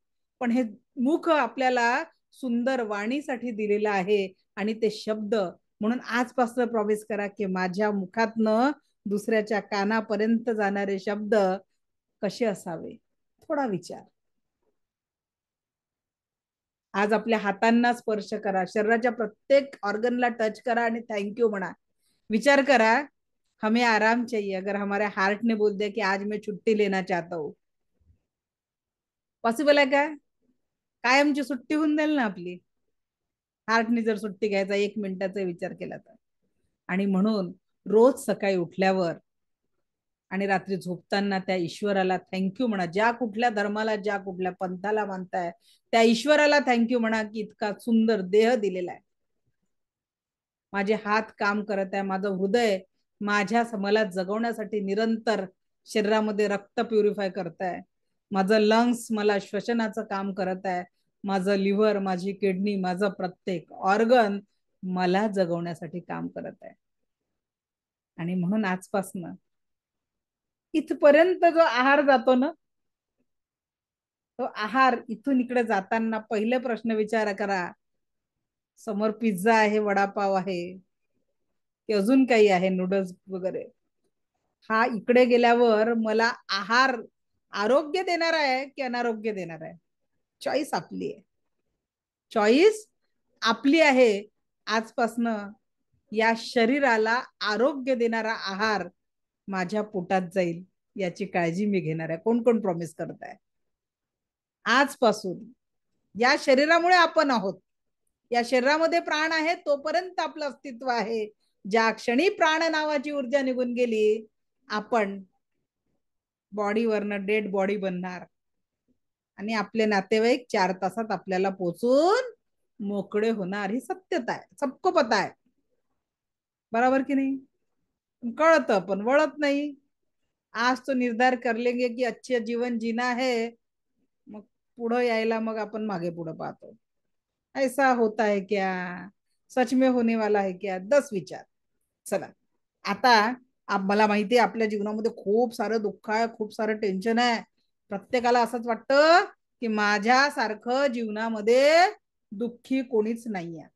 पण हे मुख आपल्याला सुंदर वाणीसाठी दिलेलं आहे. आणि ते शब्द, म्हणून आजपासून प्रॉमिस करा की माझ्या मुखातनं दुसऱ्याच्या कानापर्यंत जाणारे शब्द कसे असावे, थोडा विचार. आज आपल्या हातांना स्पर्श करा, शरीराच्या प्रत्येक ऑर्गनला टच करा आणि थँक्यू म्हणा. विचार करा, हमें आराम चाहिए, अगर हमारे हार्ट ने बोल दिया कि आज मैं छुट्टी लेना चाहता हूँ, पॉसिबल आहे का? कायमची सुट्टी होऊन जाईल ना आपली, हार्टने जर सुट्टी घ्यायचा 1 मिनिटाचा विचार केला तर. आणि म्हणून रोज सकाळी उठल्यावर आणि रात्री झोपताना त्या ईश्वराला थँक्यू म्हणा. ज्या कुठल्या धर्माला, ज्या कुठल्या पंथाला मानताय त्या ईश्वराला थँक्यू म्हणा की इतका सुंदर देह दिलेला आहे. माझे हात काम करत आहे, माझं हृदय मला जगवण्यासाठी निरंतर शरीरामध्ये रक्त प्युरिफाय करत आहे, माझं लंग्स मला श्वसनाचं काम करत आहे, माझं लिव्हर, माझी किडनी, माझं प्रत्येक ऑर्गन मला जगवण्यासाठी काम करत आहे. आणि म्हणून आजपासून इथपर्यंत जो आहार जातो ना, तो आहार इथून इकडे जाताना पहिले प्रश्न विचार करा, समोर पिझ्झा आहे, वडापाव आहे की अजून काही आहे, नूडल्स वगैरे, हा इकडे गेल्यावर मला आहार आरोग्य देणार आहे की अनारोग्य देणार आहे? चॉईस आपली आहे, चॉईस आपली आहे. आजपासनं या शरीराला आरोग्य देणारा आहार माझ्या पोटात जाईल याची काळजी मी घेणार आहे. कोण कोण प्रॉमिस करत आहे? आजपासून या शरीरामुळे आपण आहोत, या शरीरामध्ये प्राण आहे तोपर्यंत आपलं अस्तित्व आहे. ज्या क्षणी प्राण नावाची ऊर्जा निघून गेली, आपण बॉडीवरनं डेड बॉडी बनणार आणि आपले नातेवाईक 4 तासात आपल्याला पोचून मोकळे होणार. ही सत्यता आहे, सबको पता आहे, बराबर की नाही? कळतं पण वळत नाही. आज तो निर्धार कर लेंगे की अच्छे जीवन जीना है, मग पुढे यायला मग आपण मागे पुढे पाहतो. ऐसा होता है क्या? सच में होने वाला है क्या? 10 विचार. चला, आता मला माहिती आहे आपल्या जीवनामध्ये खूप सारं दुःख आहे, खूप सारं टेन्शन आहे. प्रत्येकाला असंच वाटतं की माझ्यासारखं जीवनामध्ये दुःखी कोणीच नाहीये.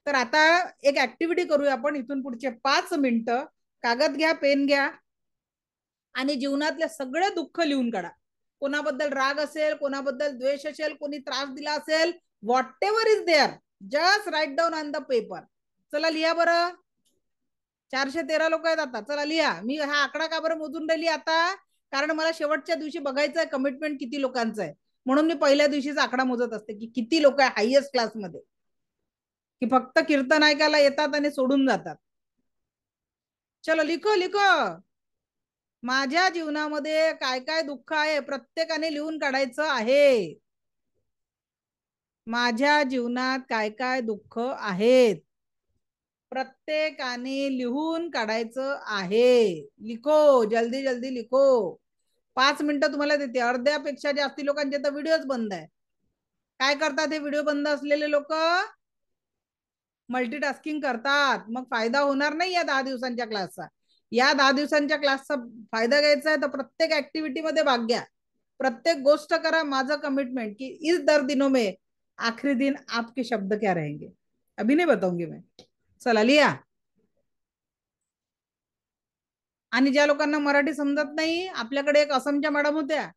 तर आता एक ऍक्टिव्हिटी करूया आपण. इथून पुढचे 5 मिनिटं कागद घ्या, पेन घ्या आणि जीवनातले सगळे दुःख लिहून काढा. कोणाबद्दल राग असेल, कोणाबद्दल द्वेष असेल, कोणी त्रास दिला असेल, whatever is there, just write down on the paper. चला लिहा बरं. 413 लोक आहेत आता. चला लिहा. मी हा आकडा का बरं मोजून राहिली आता? कारण मला शेवटच्या दिवशी बघायचं आहे कमिटमेंट किती लोकांचं आहे, म्हणून मी पहिल्या दिवशीचा आकडा मोजत असते की किती लोक आहे हायएस्ट क्लासमध्ये, की फक्त कीर्तन ऐकायला येतात आणि सोडून जातात. चलो लिखो लिखो. माझ्या जीवनामध्ये काय काय दुःख आहे प्रत्येकाने लिहून काढायचं आहे. माझ्या जीवनात काय काय दुःख आहेत. प्रत्येकाने लिहून काढायचं आहे. लिखो, जल्दी जल्दी लिखो. 5 मिनिटं तुम्हाला देते. अर्ध्यापेक्षा जास्ती लोकांचे तर व्हिडिओच बंद आहे. काय करतात हे व्हिडिओ बंद असलेले लोक? मल्टीटास्किंग करतात. मग फायदा होणार नाही या 10 दिवसांच्या क्लासचा. या 10 दिवसांच्या क्लासचा फायदा घ्यायचा आहे तर प्रत्येक ऍक्टिव्हिटी मध्ये भाग घ्या. प्रत्येक गोष्ट करा. माझं कमिटमेंट की इस 10 दिनों में आखिरी दिन आपके शब्द क्या रहेंगे अभी नहीं बताऊंगी मैं. चला लिया. आणि ज्या लोकांना मराठी समजत नाही, आपल्याकडे एक असमच्या मॅडम होत्या.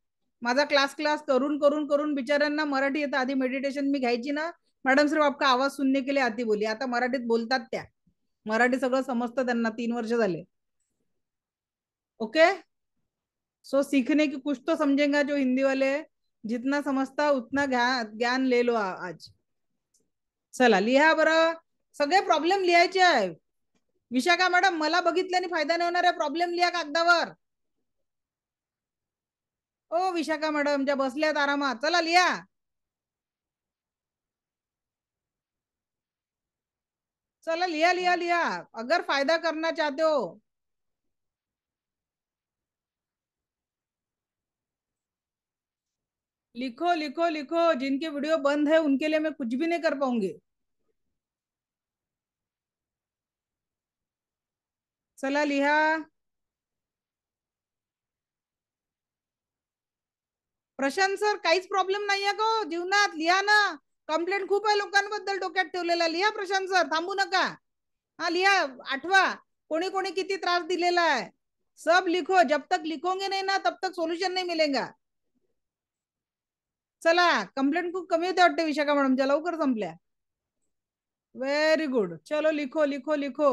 माझा क्लास करून करून करून बिचाऱ्यांना मराठी येतं. आधी मेडिटेशन मी घ्यायची ना, मॅडम सिर्फ आपका आवाज सुनने के लिए आती बोली. आता मराठीत बोलतात त्या. मराठी सगळं समजतं त्यांना. 3 वर्ष झाले. ओके. सो सीखने की कुछ तो समझेगा जो हिंदी वाले. जितना समजता उतना ज्ञान ले लो आज. चला लिहा बरं. सगळे प्रॉब्लेम लिहायचे आहे. विशाखा मॅडम, मला बघितल्याने फायदा नाही होणार आहे. प्रॉब्लेम लिहा कागदावर. ओ विशाखा मॅडम ज्या बसल्यात आरामात, चला लिहा. चला लिया लिया लिया. अगर फायदा करना चाहते हो. लिखो लिखो लिखो. जिनके वीडियो बंद है उनके लिए मैं कुछ भी नहीं कर पाऊंगी. चला लिहा. प्रशांत सर, काहीच प्रॉब्लेम नाहीये का जीवनात? लिहा ना. कंप्लेंट खूप आहे लोकांबद्दल डोक्यात ठेवलेला. लिहा प्रशांत सर, थांबू नका. हा लिहा. आठवा कोणी कोणी किती त्रास दिलेला आहे. सब लिखो. जब तक लिखोगे नहीं ना तब तक सोल्यूशन नहीं मिलेगा. चला, कंप्लेंट खूप कमी होते वाटते विशाखा मॅडमच्या. लवकर संपल्या. Very good. चलो लिखो लिखो लिखो.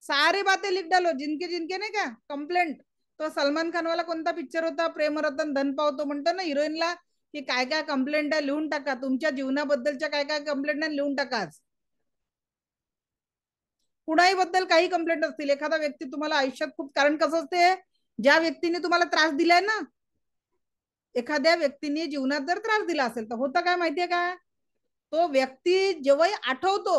सारे बातें लिख डालो. जिनके जिनके नाही का कंप्लेंट. तो सलमान खान वाला कोणता पिक्चर होता, प्रेम रतन धन पावतो, म्हणतो ना हिरोईनला की काय काय कंप्लेंट आहे लिहून टाका. तुमच्या जीवनाबद्दलच्या काय काय कंप्लेंट आहे लिहून टाका. कुणाही बद्दल काही कंप्लेंट असतील. एखादा व्यक्ती तुम्हाला आयुष्यात खूप, कारण कसं असते, ज्या व्यक्तीने तुम्हाला त्रास दिलाय ना, एखाद्या व्यक्तीने जीवनात जर त्रास दिला असेल तर होतं काय माहितीये का, तो व्यक्ती जेव्हा आठवतो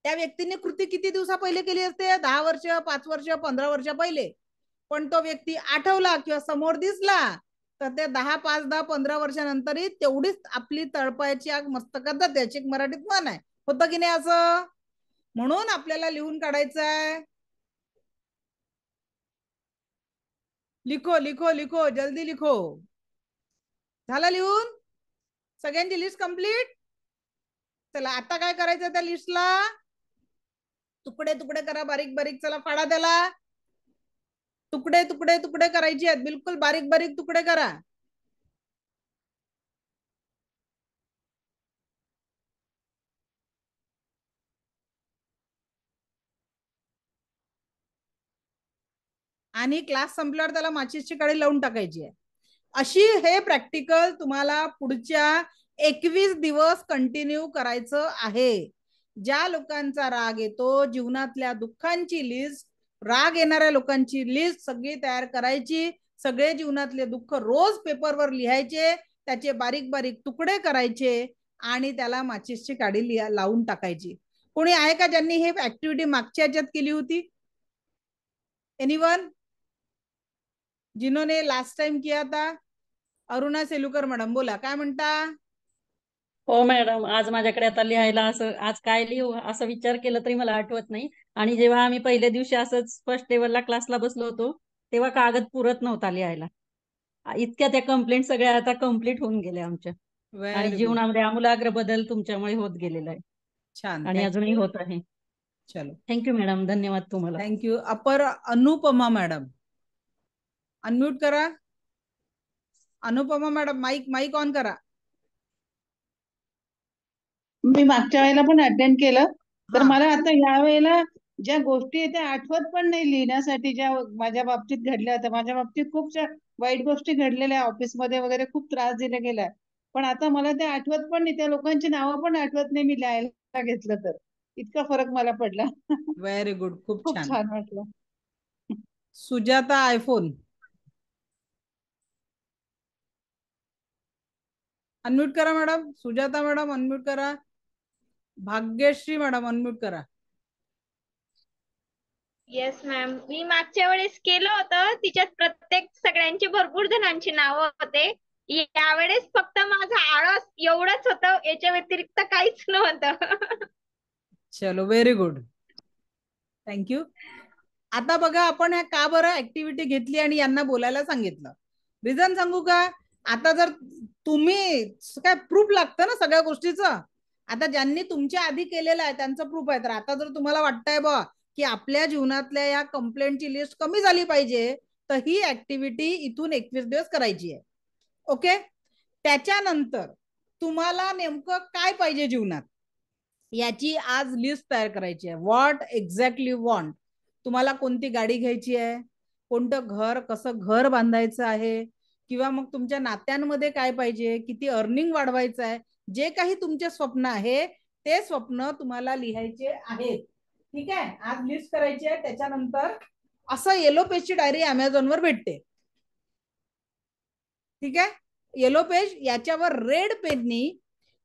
त्या व्यक्तीने कृती किती दिवसा पहिले केली असते, 10 वर्ष 5 वर्ष 15 वर्ष पहिले. पण तो व्यक्ती आठवला किंवा समोर दिसला तर ते 10 5 10 15 वर्षानंतरही तेवढीच आपली तळपायाची आग मस्तकात जाते. त्याची एक मराठीत म्हण आहे. होतं की नाही असं? म्हणून आपल्याला लिहून काढायचं आहे. लिखो लिखो लिखो. जल्दी लिखो. झालं लिहून? सगळ्यांची लिस्ट कंप्लीट. चला आता काय करायचं त्या लिस्टला? तुकडे तुकडे करा. बारीक बारीक. चला फाडा त्याला. तुकडे तुकडे तुकडे करायचे आहेत. बिलकुल बारीक बारीक तुकडे करा. आणि क्लास संपल्यावर त्याला माचीसची कडी लावून टाकायची आहे. अशी हे प्रॅक्टिकल तुम्हाला पुढच्या 21 दिवस कंटिन्यू करायचं आहे. ज्या लोकांचा राग येतो, जीवनातल्या दुःखांची लिस्ट, राग येणाऱ्या लोकांची लिस्ट सगळी तयार करायची. सगळे जीवनातले दुःख रोज पेपरवर लिहायचे. त्याचे बारीक बारीक तुकडे करायचे आणि त्याला माचीसची काडी लावून टाकायची. कोणी आहे का ज्यांनी हे ऍक्टिव्हिटी मागच्या ह्याच्यात केली होती? एनीवन जिन्होंने लास्ट टाइम किया था? अरुणा सेलुकर मॅडम बोला, काय म्हणता? हो मॅडम, आज माझ्याकडे आता लिहायला असं, आज काय लिहू असं विचार केला तरी मला आठवत नाही. आणि जेव्हा आम्ही पहिल्या दिवशी असंच फर्स्ट लेवलला क्लासला बसलो होतो तेव्हा कागद पुरत नव्हता लिहायला. इतक्या त्या कंप्लेंट सगळ्या आता कंप्लीट होऊन गेल्या आमच्या. आणि जीवनामध्ये आमूलाग्र बदल तुमच्यामुळे होत गेलेला आहे. छान. आणि अजूनही होत आहे. चलो थँक्यू मॅडम. धन्यवाद तुम्हाला. थँक्यू. अपर अनुपमा मॅडम, अनम्यूट करा. Anupama madam, mike mike on करा. मी मागच्या वेळेला पण अटेंड केलं, तर मला आता या वेळेला ज्या गोष्टी आहेत त्या आठवत पण नाही लिहिण्यासाठी, ज्या माझ्या बाबतीत घडल्या होत्या. माझ्या बाबतीत खूप वाईट गोष्टी घडलेल्या, ऑफिसमध्ये वगैरे खूप त्रास दिला गेला. पण आता मला त्या आठवत पण नाही. त्या लोकांची नावं पण आठवत नाही मी लिहायला घेतलं तर. इतका फरक मला पडला. Very good. खूप खूप छान. छान वाटलं. सुजाता आयफोन, अनम्यूट करा मॅडम. सुजाता मॅडम अनम्यूट करा. भाग्यश्री मॅडम अनम्यूट करा. येस मॅम, मी मागच्या वेळेस केलं होतं, तिच्यात प्रत्येक सगळ्यांची भरपूर जणांची नावं होते. यावेळेस फक्त माझा आळस एवढंच होतं, याच्या व्यतिरिक्त काहीच नव्हतं. चलो व्हेरी गुड, थँक्यू. आता बघा, आपण ह्या का बरं ऍक्टिव्हिटी घेतली आणि यांना बोलायला सांगितलं, रिझन सांगू का? आता जर तुम्ही काय प्रूफ लागतं ना सगळ्या गोष्टीचं, आता ज्यांनी तुमच्या आधी केलेलं आहे त्यांचं प्रूफ आहे. तर आता जर तुम्हाला वाटतंय बा की आपल्या जीवनातल्या या कंप्लेंटची लिस्ट कमी झाली पाहिजे, तर ही ऍक्टिव्हिटी इथून 21 दिवस करायची आहे. ओके, त्याच्यानंतर तुम्हाला नेमकं काय पाहिजे जीवनात याची आज लिस्ट तयार करायची आहे. What exactly want. तुम्हाला कोणती गाडी घ्यायची आहे, कोणतं घर, कसं घर बांधायचं आहे, किंवा मग तुमच्या नात्यांमध्ये काय पाहिजे, किती अर्निंग वाढवायचं आहे, जे काही तुमचे स्वप्न आहे ते स्वप्न तुम्हाला लिहायचे आहेत. ठीक आहे, आज लिस्ट करायची आहे. त्याच्यानंतर असं येलो पेजची डायरी अमेझॉनवर भेटते. ठीक आहे, येलो पेज, याच्यावर रेड पेननी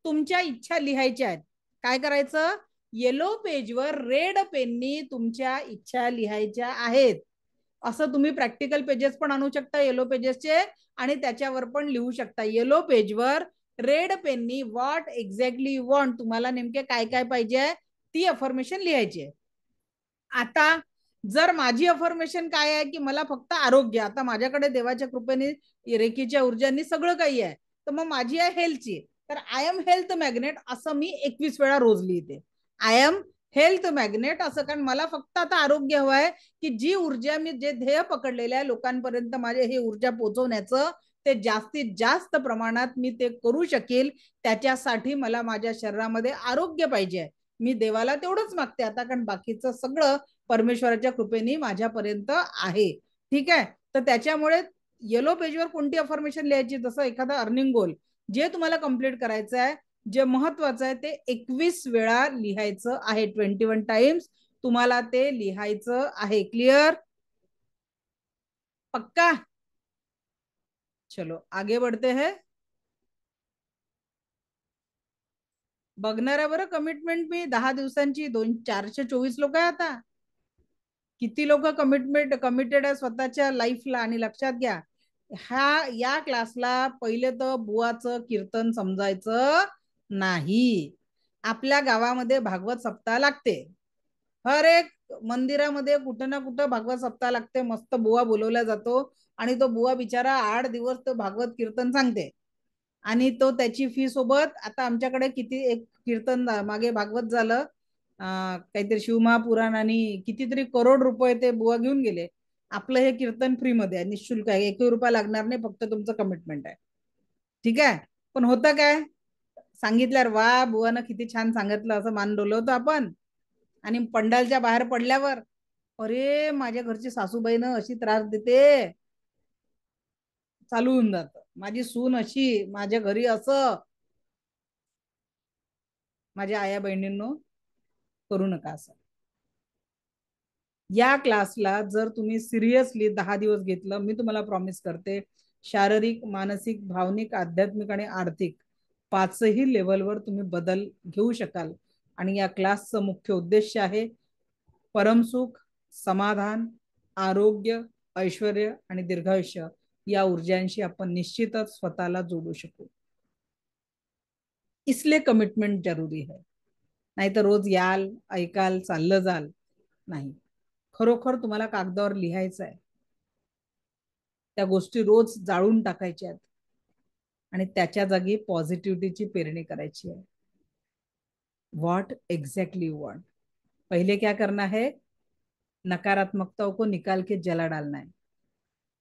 तुमच्या इच्छा लिहायच्या आहेत. काय करायचं, येलो पेजवर रेड पेननी तुमच्या इच्छा लिहायच्या आहेत. असं तुम्ही प्रॅक्टिकल पेजेस पण आणू शकता येलो पेजेसचे, आणि त्याच्यावर पण लिहू शकता. येलो पेजवर रेड पेननी व्हॉट एक्झॅक्टली वॉन्ट, तुम्हाला नेमके काय काय पाहिजे ती अफर्मेशन लिहायची आहे. आता जर माझी अफर्मेशन काय आहे की मला फक्त आरोग्य, आता माझ्याकडे देवाच्या कृपेने रेकीच्या ऊर्जांनी सगळं काही आहे, तर मग माझी आहे हेल्थची. तर आय एम हेल्थ मॅग्नेट असं मी 21 वेळा रोज लिहिते. आय एम हेल्थ मॅग्नेट असं, कारण मला फक्त आता आरोग्य हवं आहे की जी ऊर्जा मी, जे ध्येय पकडलेलं आहे लोकांपर्यंत माझे हे ऊर्जा पोहोचवण्याचं, ते जास्तीत जास्त प्रमाणात मी ते करू शकेल. त्याच्यासाठी मला माझ्या शरीरामध्ये आरोग्य पाहिजे. मी देवाला तेवढंच मागते आता, कारण बाकीचं सगळं परमेश्वराच्या कृपेने माझ्यापर्यंत आहे. ठीक आहे, तर त्याच्यामुळे येलो पेजवर कोणती अफर्मेशन लिहायची, जसं एखादा अर्निंग गोल जे तुम्हाला कंप्लीट करायचं आहे, जे महत्वाचं आहे ते 21 वेळा लिहायचं आहे. 21 टाइम्स तुम्हाला ते लिहायचं आहे. क्लिअर, पक्का? चलो आगे बढ़ते हैं. बघणार आहे बरं कमिटमेंट मी 10 दिवसांची, 424 लोक आहे. आता किती लोक कमिटेड आहे स्वतःच्या लाईफला. आणि लक्षात घ्या, या क्लासला पहिले तर बुवाचं कीर्तन समजायचं नाही. आपल्या गावामध्ये भागवत सप्ताह लागते, हर एक मंदिरामध्ये कुठं ना कुठं भागवत सप्ताह लागते. मस्त बुवा बोलवला जातो आणि तो बुवा बिचारा 8 दिवस तो भागवत कीर्तन सांगते. आणि तो त्याची फी सोबत, आता आमच्याकडे किती एक कीर्तन मागे भागवत झालं, काहीतरी शिवमहापुराण, आणि कितीतरी करोड रुपये ते बुवा घेऊन गेले. आपलं हे कीर्तन फ्री मध्ये आहे, निशुल्क आहे, 1 रुपया लागणार नाही, फक्त तुमचं कमिटमेंट आहे. ठीक आहे, पण होतं काय, सांगितल्यावर वा बुवानं किती छान सांगितलं असं मान डोलवतो आपण, आणि पंडालच्या बाहेर पडल्यावर अरे माझ्या घरची सासूबाईनं अशी त्रास देते, चालू होऊन जात, माझी सून अशी, माझ्या घरी असं. माझ्या आया बहिणींनो, करू नका असं. या क्लासला जर तुम्ही सिरियसली 10 दिवस घेतलं, मी तुम्हाला प्रॉमिस करते, शारीरिक, मानसिक, भावनिक, आध्यात्मिक आणि आर्थिक 5ही लेवलवर तुम्ही बदल घेऊ शकाल. आणि या क्लासचं मुख्य उद्देश आहे परमसुख, समाधान, आरोग्य, ऐश्वर्य आणि दीर्घायुष्य या ऊर्जांशी आपण निश्चितच स्वतःला जोडू शकू. इसलिए कमिटमेंट जरूरी है. नाही तर रोज याल, ऐकाल, चाललं जाल, नाही. खरोखर तुम्हाला कागदावर लिहायचं आहे, त्या गोष्टी रोज जाळून टाकायच्या आहेत, आणि त्याच्या जागी पॉझिटिव्हिटीची पेरणी करायची आहे. What exactly want. पहले क्या करना है, नकारात्मकताओं को निकाल के जला डालना है,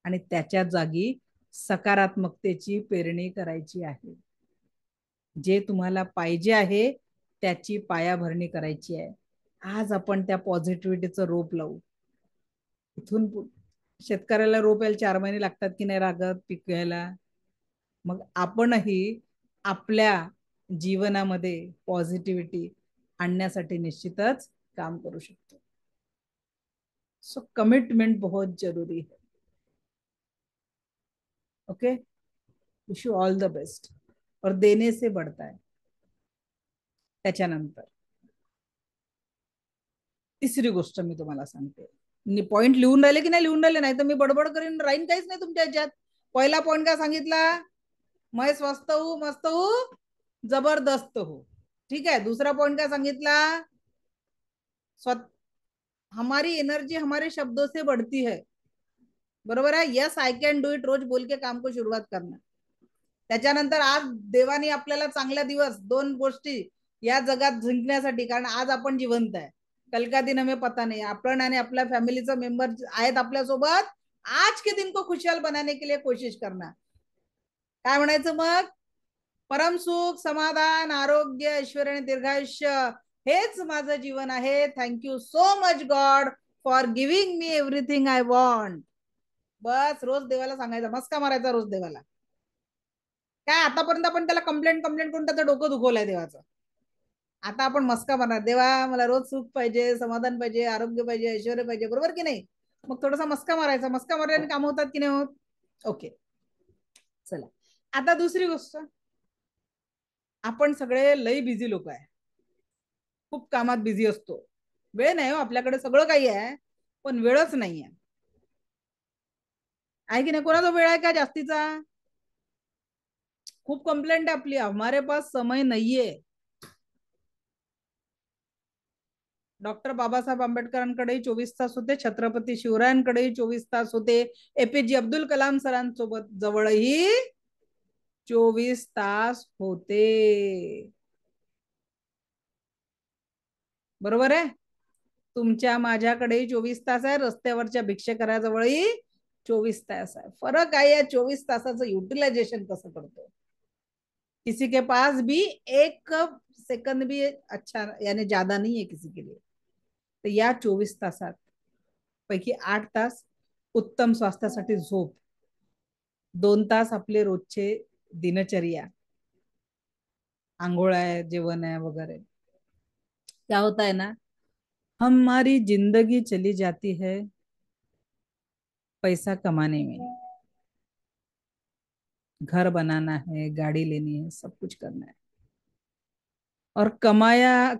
आणि त्याच्या जागी सकारात्मकतेची पेरणी करायची आहे. जे तुम्हाला पाहिजे आहे त्याची पायाभरणी करायची आहे. आज आपण त्या पॉझिटिव्हिटीचं रोप लावू. इथून शेतकऱ्याला रोप यायला 4 महिने लागतात की नाही लागत पीक घ्यायला, मग आपणही आपल्या जीवनामध्ये पॉझिटिव्हिटी आणण्यासाठी निश्चितच काम करू शकतो. सो कमिटमेंट बहुत जरूरी है. Okay, wish you all the best. और देने से बढ़ता है. त्याच्यानंतर तिसरी गोष्ट मी तुम्हाला सांगते, पॉइंट लिहून राहिले की नाही, लिहून राहिले, नाही तर मी बडबड करीन राहीन, काहीच नाही तुमच्या ह्याच्यात. पहिला पॉइंट काय सांगितला, मैं स्वस्थ हूं, मस्त हूं, जबरदस्त हो. ठीक आहे. दूसरा पॉइंट क्या सांगितला, हमारी एनर्जी हमारे शब्दों से बढ़ती है. बरोबर आहे. Yes I can do it, रोज बोल के काम को सुरुवात करणार. त्याच्यानंतर आज देवाने आपल्याला चांगला दिवस, दोन गोष्टी या जगात जिंकण्यासाठी, कारण आज आपण जिवंत आहे, कल का दिन हमें पता नहीं. आपण आणि आपल्या फॅमिलीचा मेंबर आहेत आपल्यासोबत, आज के दिन को खुशहाल बनाने के लिए कोशिश करणार. काय म्हणायचं मग, परम सुख, समाधान, आरोग्य, ऐश्वर आणि दीर्घायुष्य हेच माझं जीवन आहे. Thank you so much God for giving me everything I want. बस रोज देवाला सांगायचं, मस्का मारायचा रोज देवाला. काय आतापर्यंत आपण त्याला कंप्लेंट करून त्याचं डोकं दुखवलंय देवाचं. आता आपण मस्का मारणार, देवा मला रोज सुख पाहिजे, समाधान पाहिजे, आरोग्य पाहिजे, ऐश्वर्य पाहिजे. बरोबर की नाही. मग थोडासा मस्का मारायचा, मस्का मारल्याने काम होतात की नाही होत. ओके, चला. आता दुसरी गोष्ट, आपण सगळे लई बिझी लोक आहे, खूप कामात बिझी असतो, वेळ नाही हो आपल्याकडे, सगळं काही आहे पण वेळच नाही आहे की नाही. कोणाचा वेळ आहे का जास्तीचा, खूप कंप्लेंट आहे आपली, हमारे पास समय नाहीये. डॉक्टर बाबासाहेब आंबेडकरांकडेही 24 तास होते, छत्रपती शिवरायांकडेही 24 तास होते, एपीजे अब्दुल कलाम सरांसोबत जवळही 24 तास होते. बरोबर आहे. तुमच्या माझ्याकडेही 24 तास आहे, रस्त्यावरच्या भिक्षेकराजवळही 24 तास आहे. फरक आहे या 24 तासाचं युटिलायझेशन कसं करतो. किसी के पास भी एक सेकंड भी अच्छा यानी ज्यादा नहीं है किसी के लिए. तर या 24 तासात पैकी 8 तास उत्तम स्वास्थ्यासाठी झोप, 2 तास आपले रोजचे दिनचर्या, आंघोळ आहे, जेवण आहे वगैरे. क्या होता है ना, हमारी जिंदगी चली जाती है पैसा कमाने में, घर बनाना है, गाड़ी लेनी है, सब कुछ करना है, और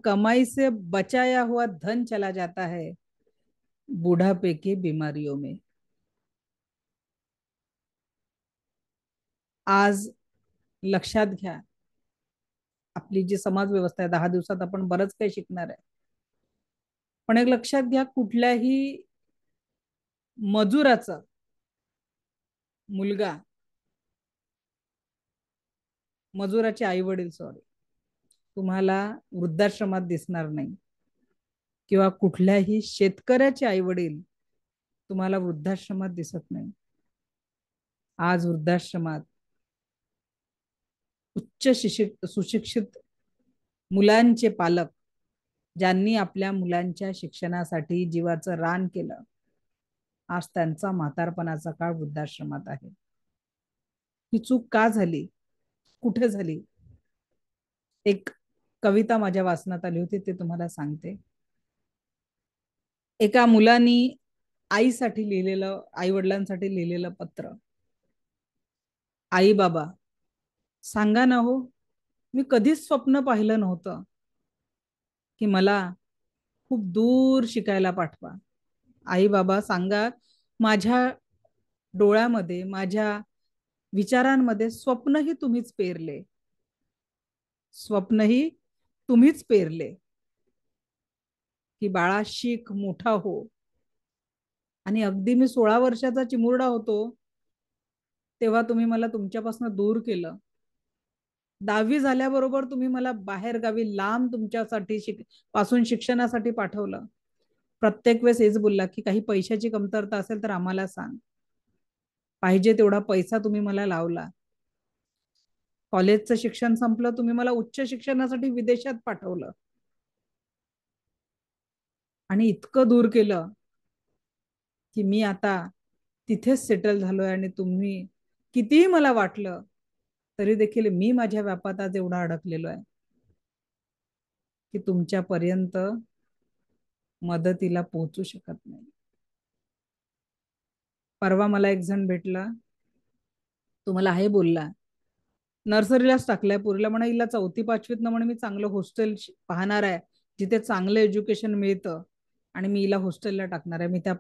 कमाई से बचाया हुआ धन चला जाता है बुढ़ापे की बीमारियों में. आज लक्षात घ्या, आपली जी समाज व्यवस्था आहे, 10 दिवसात आपण बरंच काही शिकणार आहे, पण एक लक्षात घ्या, कुठल्याही मजुराचा मुलगा, मजुराचे आई वडील तुम्हाला वृद्धाश्रमात दिसणार नाही, किंवा कुठल्याही शेतकऱ्याचे आई वडील तुम्हाला वृद्धाश्रमात दिसत नाही. आज वृद्धाश्रमात उच्च सुशिक्षित मुलांचे पालक, ज्यांनी आपल्या मुलांच्या शिक्षणासाठी जीवाचं रान केलं, आज त्यांचा म्हातारपणाचा काळ वृद्धाश्रमात आहे. ही चूक का झाली, कुठे झाली? एक कविता माझ्या वाचनात आली होती, ते तुम्हाला सांगते. एका मुलानी आईसाठी लिहिलेलं, आई वडिलांसाठी लिहिलेलं पत्र. आई बाबा, सांगा ना हो, मी कधीच स्वप्न पाहिलं नव्हतं की मला खूप दूर शिकायला पाठवा. आई बाबा सांगा, माझ्या डोळ्यामध्ये, माझ्या विचारांमध्ये स्वप्नही तुम्हीच पेरले, स्वप्नही तुम्हीच पेरले की बाळा शिक, मोठा हो. आणि अगदी मी 16 वर्षाचा चिमुरडा होतो तेव्हा तुम्ही मला तुमच्यापासून दूर केलं. 10वी झाल्याबरोबर तुम्ही मला बाहेर गावी लांब तुमच्यासाठी पासून शिक्षणासाठी पाठवलं. प्रत्येक वेळेस हेच बोलला की काही पैशाची कमतरता असेल तर आम्हाला सांग. पाहिजे तेवढा पैसा तुम्ही मला लावला. कॉलेजचं शिक्षण संपलं, तुम्ही मला उच्च शिक्षणासाठी विदेशात पाठवलं आणि इतकं दूर केलं की मी आता तिथेच सेटल झालोय. आणि तुम्ही कितीही मला वाटलं तरी देखील मी माझ्या व्यापात आज एवढा अडकलेलो आहे की तुमच्यापर्यंत मदतीला पोहोचू शकत नाही. परवा मला एक जण भेटला, तुम्हाला हे बोलला, नर्सरीलाच टाकलाय पुरीला, म्हणा हिला 4थी 5वीत म्हणे मी चांगलं हॉस्टेल पाहणार आहे जिथे चांगलं एज्युकेशन मिळतं आणि मी हिला हॉस्टेलला टाकणार आहे. मी त्या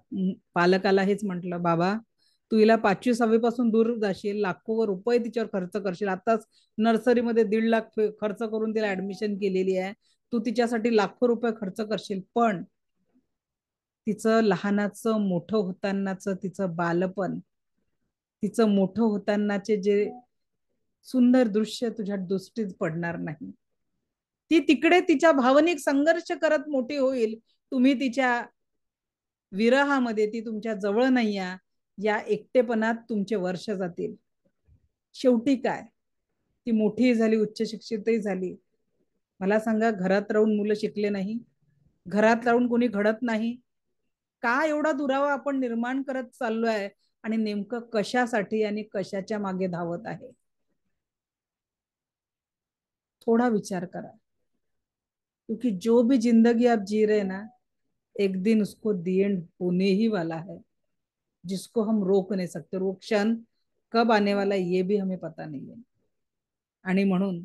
पालकाला हेच म्हटलं, बाबा तू हिला 5वी 6वी पासून दूर जाशील, लाखो रुपये तिच्यावर खर्च करशील. आताच नर्सरीमध्ये 1.5 लाख खर्च करून तिला ऍडमिशन केलेली आहे. तू तिच्यासाठी लाखो रुपये खर्च करशील, पण तिचं लहानाचं मोठं होतानाचं तिचं बालपण, तिचं मोठं होतानाचे जे सुंदर दृश्य तुझ्या दृष्टीत पडणार नाही. ती तिकडे तिच्या भावनिक संघर्ष करत मोठी होईल. तुम्ही तिच्या विरहामध्ये, ती तुमच्या जवळ नाही आहे, या एकटेपणात तुमचे वर्ष जातील. शेवटी काय, ती मोठी झाली, उच्च शिक्षितही झाली. मला सांगा, घरात राहून मुलं शिकले नाही, घरात राहून कोणी घडत नाही का? एवढा दुरावा आपण निर्माण करत चाललोय आणि नेमकं कशासाठी आणि कशाच्या मागे धावत आहे? थोड़ा विचार करा, क्योंकि जो भी जिंदगी आप जी रहे ना, एक दिन उसको दी एंड होने ही वाला है, जिसको हम रोक नहीं सकते. वो क्षण कब आने वाला है ये भी हमें पता नहीं है. आणि म्हणून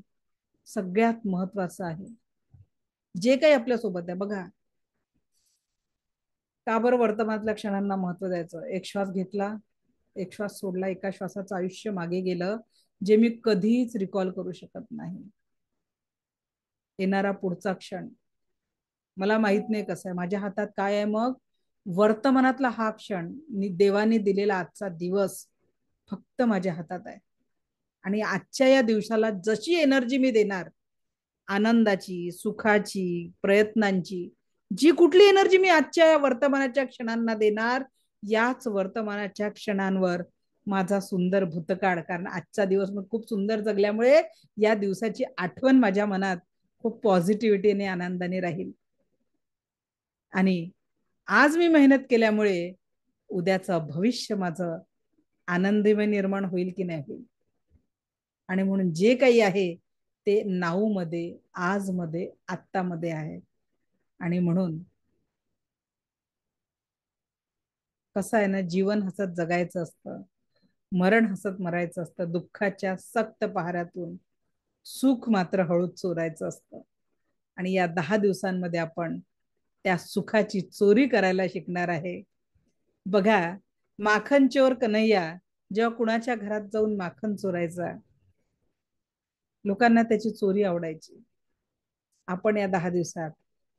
सगळ्यात महत्वाचं आहे, जे काही आपल्या सोबत आहे बघा, का बरं वर्तमानातल्या क्षणांना महत्व द्यायचं? एक श्वास घेतला, एक श्वास सोडला, एका श्वासाचं आयुष्य मागे गेलं जे मी कधीच रिकॉल करू शकत नाही. येणारा पुढचा क्षण मला माहित नाही कसं आहे, माझ्या हातात काय आहे. मग वर्तमानातला हा क्षण, देवाने दिलेला आजचा दिवस फक्त माझ्या हातात आहे. आणि आजच्या या दिवसाला जशी एनर्जी मी देणार, आनंदाची, सुखाची, प्रयत्नांची, जी कुठली एनर्जी मी आजच्या या वर्तमानाच्या क्षणांना देणार, याच वर्तमानाच्या क्षणांवर माझा सुंदर भूतकाळ, कारण आजचा दिवस मी खूप सुंदर जगल्यामुळे या दिवसाची आठवण माझ्या मनात खूप पॉझिटिव्हिटीने, आनंदाने राहील. आणि आज मी मेहनत केल्यामुळे उद्याचं भविष्य माझं आनंदमय निर्माण होईल की नाही होईल. आणि म्हणून जे काही आहे ते नाऊ मध्ये, आज मध्ये, आत्ता मध्ये आहे. आणि म्हणून कसं आहे ना, जीवन हसत जगायचं असतं, मरण हसत मरायचं असतं. दुःखाच्या सक्त पहाऱ्यातून सुख मात्र हळूच चोरायचं असतं. आणि या 10 दिवसांमध्ये आपण त्या सुखाची चोरी करायला शिकणार आहे. बघा, माखन चोर कन्हैया जेव्हा कुणाच्या घरात जाऊन माखन चोरायचा, लोकांना त्याची चोरी आवडायची. आपण या 10 दिवसात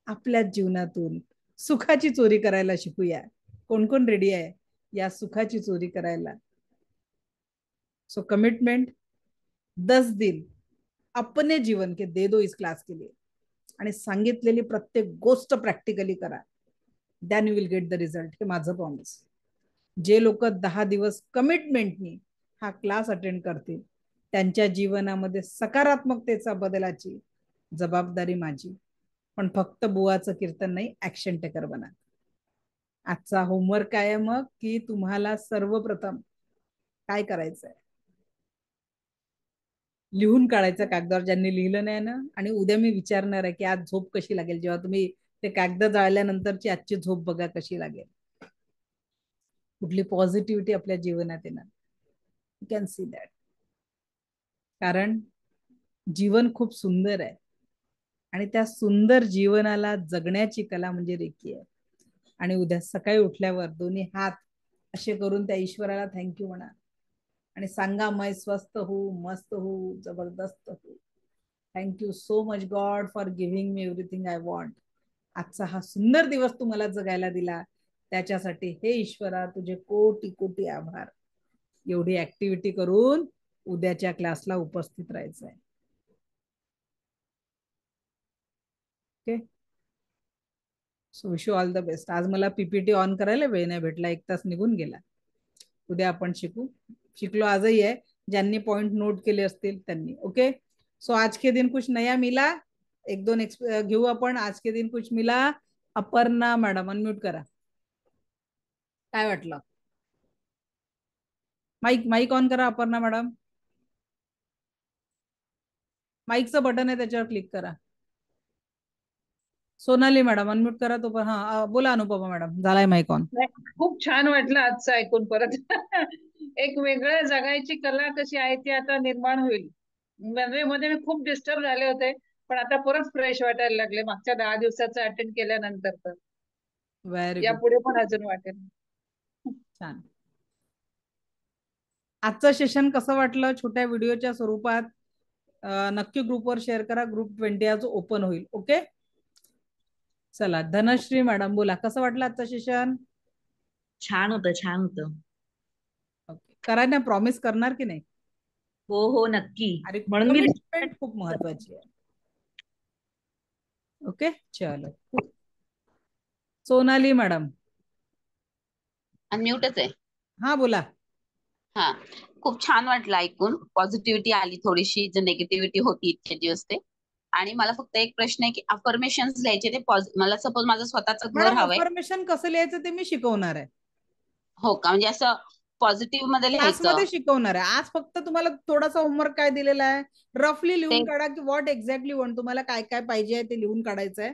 आपल्या जीवनातून सुखाची चोरी करायला शिकूया. कोण कोण रेडी आहे या सुखाची चोरी करायला? सो कमिटमेंट 10 दिन अपने जीवन के दे दो इस क्लास के लिए. आणि सांगितलेली प्रत्येक गोष्ट प्रॅक्टिकली करा, then you will get the result. हे माझं प्रॉमिस. जे लोक 10 दिवस कमिटमेंटनी हा क्लास अटेंड करतील, त्यांच्या जीवनामध्ये सकारात्मकतेचा बदलाची जबाबदारी माझी. पण फक्त बुवाचं कीर्तन नाही, ऍक्शन टेकर बना. आजचा होमवर्क काय आहे मग, की तुम्हाला सर्वप्रथम काय करायचंय, लिहून काढायचं कागदावर, ज्यांनी लिहिलं नाही ना. आणि उद्या मी विचारणार आहे की आज झोप कशी लागेल, जेव्हा तुम्ही ते कागद जाळल्यानंतरची आजची झोप बघा कशी लागेल, कुठली पॉझिटिव्हिटी आपल्या जीवनात येणार. You can see that. कारण जीवन खूप सुंदर आहे आणि त्या सुंदर जीवनाला जगण्याची कला म्हणजे रेकी आहे. आणि उद्या सकाळी उठल्यावर दोन्ही हात असे करून त्या ईश्वराला थँक्यू म्हणा आणि सांगा, मैं स्वस्थ हूँ, मस्त हूँ, जबरदस्त हूँ. Thank you so much God for giving me everything I want. आजचा हा सुंदर दिवस तुम्हाला जगायला दिला, त्याच्यासाठी हे ईश्वरा तुझे कोटी कोटी आभार. एवढी ऍक्टिव्हिटी करून उद्याच्या क्लासला उपस्थित राहायचं आहे. Okay, so wish you all the best. आज मला पीपीटी ऑन करायला वेळ नाही भेटला, 1 तास निघून गेला. उद्या आपण शिकलो आजही आहे. ज्यांनी पॉइंट नोट केले असतील त्यांनी. ओके, सो आज के दिन कुछ नया मिला, 1-2 घेऊ आपण. आज के दिन कुछ मिला. अपर्णा मॅडम अनम्यूट करा. काय वाटलं? माईक ऑन करा अपर्णा मॅडम. माईकचं बटन आहे त्याच्यावर क्लिक करा. सोनाली मॅडम अनम्यूट करा तो पण. हा बोला अनुपमा मॅडम, झालाय माईक ऑन. खूप छान वाटलं आजचं ऐकून परत. एक वेगळं जगायची कला कशी आहे ती आता निर्माण होईल. मध्ये मी खूप डिस्टर्ब झाले होते, पण आता परत फ्रेश वाटायला लागले मागच्या 10 दिवसाचं अटेंड केल्यानंतर. तर व्हेरी गुड, यापुढे पण अजून वाटेल. छान. आजचं सेशन कसं वाटलं छोट्या व्हिडिओच्या स्वरूपात? नक्की ग्रुपवर शेअर करा. ग्रुप 20 आज ओपन होईल. ओके, चला धनश्री मॅडम बोला, कसं वाटलं आजचं सेशन? छान होतं, छान होतं. ओके, करा ना, प्रॉमिस करणार की नाही? हो हो नक्की. अरे म्हणून मी कमिटमेंट खूप महत्वाची आहे. ओके, चलो. सोनाली मॅडम. अनम्यूटच आहे. हा बोला. हा, खूप छान वाटलं ऐकून. पॉझिटिव्हिटी आली थोडीशी, जे निगेटिव्हिटी होती इतके दिवस ते. आणि मला फक्त एक प्रश्न आहे की अफर्मेशन्स लिहायचे ते मला सपोज माझं स्वतःचं घर मॅडम हवंय. अफर्मेशन कसं लिहायचं ते मी शिकवणार आहे. हो का, म्हणजे असं पॉझिटिव्ह मध्ये लिहायचं? क्लासमध्ये शिकवणार आहे. आज फक्त तुम्हाला थोडासा होमवर्क काय दिलेला आहे, रफली लिहून काढा की व्हॉट एक्झॅक्टली वॉन्ट, तुम्हाला काय काय पाहिजे ते लिहून काढायचं आहे.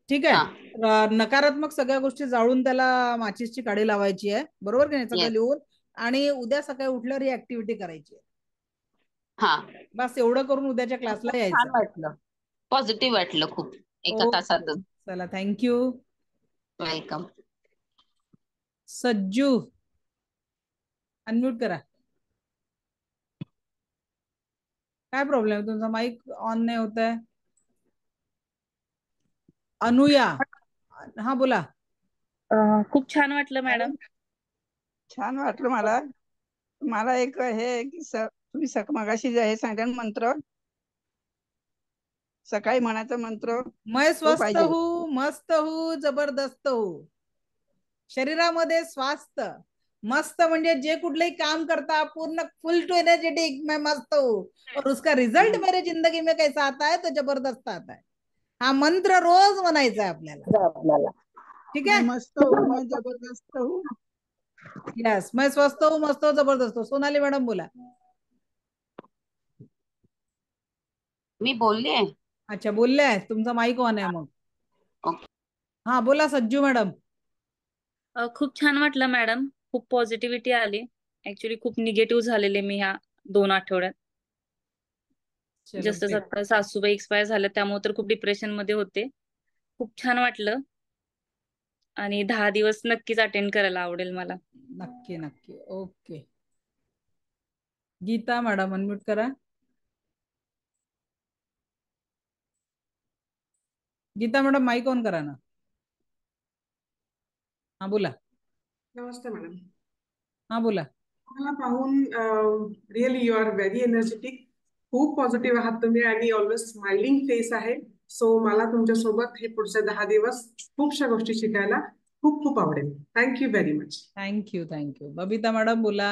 ठीक आहे. नकारात्मक सगळ्या गोष्टी जाळून त्याला माचीसची काडी लावायची आहे, बरोबर की नाही, सगळं लिहून. आणि उद्या सकाळी उठल्यावर ही ऍक्टिव्हिटी करायची आहे. हा, बस एवढं करून उद्याच्या क्लासला यायचं. छान वाटलं, पॉझिटिव्ह वाटलं खूप एका तासातच. चला, थँक्यू. वेलकम. सज्जू अनम्यूट करा. काय प्रॉब्लेम आहे, तुमचा माईक ऑन नाही होत आहे. अनुया, हा बोला. खूप छान वाटलं मॅडम. छान वाटलं मला. मला एक हे की तुम्ही मगाशी जे हे सांगितलं ना मंत्र, सकाळी म्हणायचा मंत्र, मैं स्वस्थ हूँ, मस्त हूँ, जबरदस्त हूँ. शरीरामध्ये स्वास्थ्य मस्त म्हणजे जे कुठलंही काम करता पूर्ण फुल टू एनर्जेटिक, मैं मस्त हूँ और उसका रिजल्ट मेरे जिंदगी में कैसा आता है तो जबरदस्त आता है. हा मंत्र रोज म्हणायचा आहे आपल्याला. ठीक है, मस्त हूँ, मैं जबरदस्त हूँ. यस, मैं स्वस्थ हूँ, मस्त हूँ, जबरदस्त हूँ. सोनाली मॅडम बोला. मी बोलले. अच्छा, बोलले आहे, तुमचा माईक ऑन आहे मग. हा बोला सज्जू मॅडम. खूप छान वाटलं मॅडम. खूप पॉझिटिव्हिटी आली. ऍक्च्युली खूप निगेटिव्ह झालेले मी ह्या 2 आठवड्यात. जसं आता सासूबाई एक्सपायर झाल्या त्यामुळे तर खूप डिप्रेशन मध्ये होते. खूप छान वाटलं आणि 10 दिवस नक्कीच अटेंड करायला आवडेल मला. नक्की नक्की. ओके, गीता मॅडम अनम्यूट करा. गीता मॅडम माईक ऑन करा ना. हा बोला. नमस्ते मॅडम. हा बोला. मला पाहून really you are very energetic. खूप पॉझिटिव्ह आहात तुम्ही आणि ऑलवेज स्माइलिंग फेस आहे. सो मला तुमच्यासोबत हे पुढचे 10 दिवस खूपशा गोष्टी शिकायला खूप खूप आवडेल. Thank you very much. Thank you thank you. Babita madam बोला.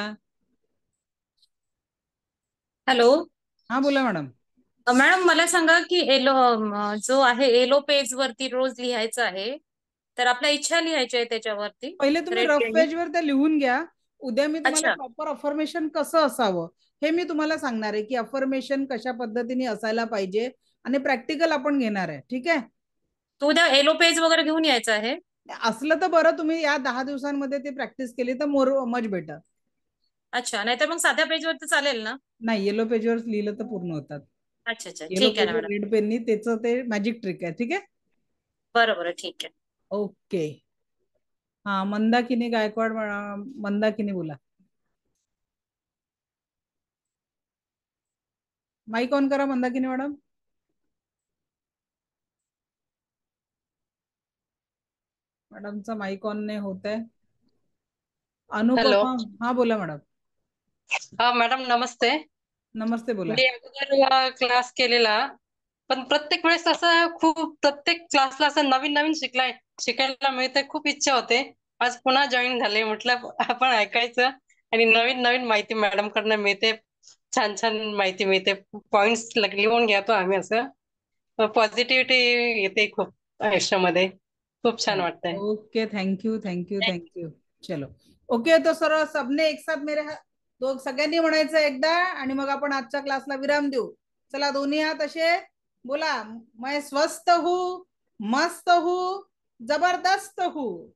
हॅलो. हा बोला मॅडम. मॅडम मला सांगा की जो आहे येलो पेज वरती रोज लिहायचं आहे, तर आपल्या इच्छा लिहायची आहे त्याच्यावरती. पहिले तुम्ही रफ पेज वर त्या लिहून घ्या. उद्या मी तुम्हाला प्रॉपर अफर्मेशन कसं असावं हे मी तुम्हाला सांगणार आहे की अफर्मेशन कशा पद्धतीने असायला पाहिजे आणि प्रॅक्टिकल आपण घेणार आहे. ठीक आहे, तो उद्या येलो पेज वगैरे घेऊन यायचं आहे. असलं तर बरं, तुम्ही या 10 दिवसांमध्ये ते प्रॅक्टिस केली तर मोर मच बेटर. अच्छा, नाहीतर मग साध्या पेज वरती चालेल ना? नाही, येलो पेजवर लिहिलं तर पूर्ण होतात. अच्छा अच्छा, येलो ठीक आहे ना पेजवर मॅडम. रेड पेननी, त्याचं ते मॅजिक ट्रिक आहे. ठीक आहे, बरोबर, ठीक आहे. ओके. हा, मंदाकिनी गायकवाड. मंदाकिनी बोला. माईक ऑन करा मंदाकिनी मॅडम. मॅडमचा माईक ऑन नाही होत आहे. अनुपमा. हा बोला मॅडम. हा मॅडम नमस्ते. नमस्ते, बोला. मी अगोदर क्लास केलेला, पण प्रत्येक वेळेस असं प्रत्येक क्लासला असं नवीन नवीन शिकायला मिळते. खूप इच्छा होते. आज पुन्हा जॉईन झाले. म्हटलं आपण ऐकायचं आणि नवीन नवीन माहिती मॅडम कडनं मिळते. छान छान माहिती मिळते. पॉइंट्स लिहून घेतो आम्ही. असं पॉझिटिव्हिटी येते खूप आयुष्यामध्ये. खूप छान वाटतंय. Okay, thank you thank you thank you. चलो ओके, तो सर सबने एक साथ मेरे तो सगळ्यांनी म्हणायचं एकदा आणि मग आपण आजच्या क्लासला विराम देऊ. चला, दोन्ही हात असे बोला. मैं स्वस्थ हूँ, मस्त हूँ, जबरदस्त हूँ.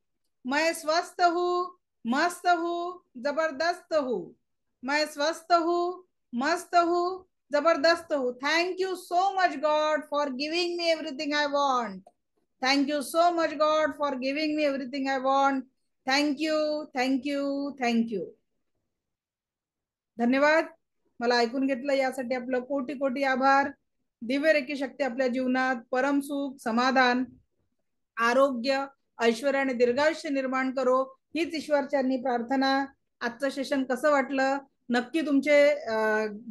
मैं स्वस्थ हूँ, मस्त हूँ, जबरदस्त हूँ. मैं स्वस्थ हूँ, मस्त हूँ, जबरदस्त हूँ. Thank you so much God for giving me everything I want. Thank you so much, God, for giving me everything I want. Thank you, thank you, thank you. धन्यवाद. मला ऐकून घेतलं यासाठी आपलं कोटी कोटी आभार. दिव्य रेखी शक्ती आपल्या जीवनात परम सुख, समाधान, आरोग्य, ऐश्वर्य आणि दीर्घायुष्य निर्माण करो, हीच ईश्वरचरणी प्रार्थना. आजचं सेशन कसं वाटलं नक्की तुमचे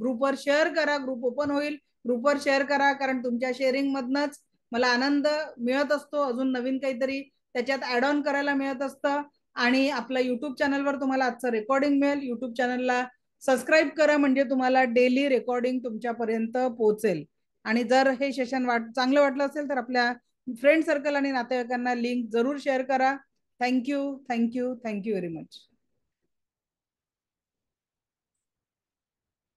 ग्रुपवर शेअर करा. ग्रुप ओपन होईल, ग्रुपवर शेअर करा, कारण तुमच्या शेअरिंग मधनच मला आनंद मिळत असतो. अजून नवीन काहीतरी त्याच्यात ऍड ऑन करायला मिळत असतं. आणि आपल्या युट्यूब चॅनलवर तुम्हाला आजचं रेकॉर्डिंग मिळेल. युट्यूब चॅनलला सबस्क्राईब करा, म्हणजे तुम्हाला डेली रेकॉर्डिंग तुमच्यापर्यंत पोहोचेल. आणि जर हे सेशन चांगलं वाटलं असेल तर आपल्या फ्रेंड सर्कल आणि नातेवाईकांना लिंक जरूर शेअर करा. Thank you, thank you, thank you very much.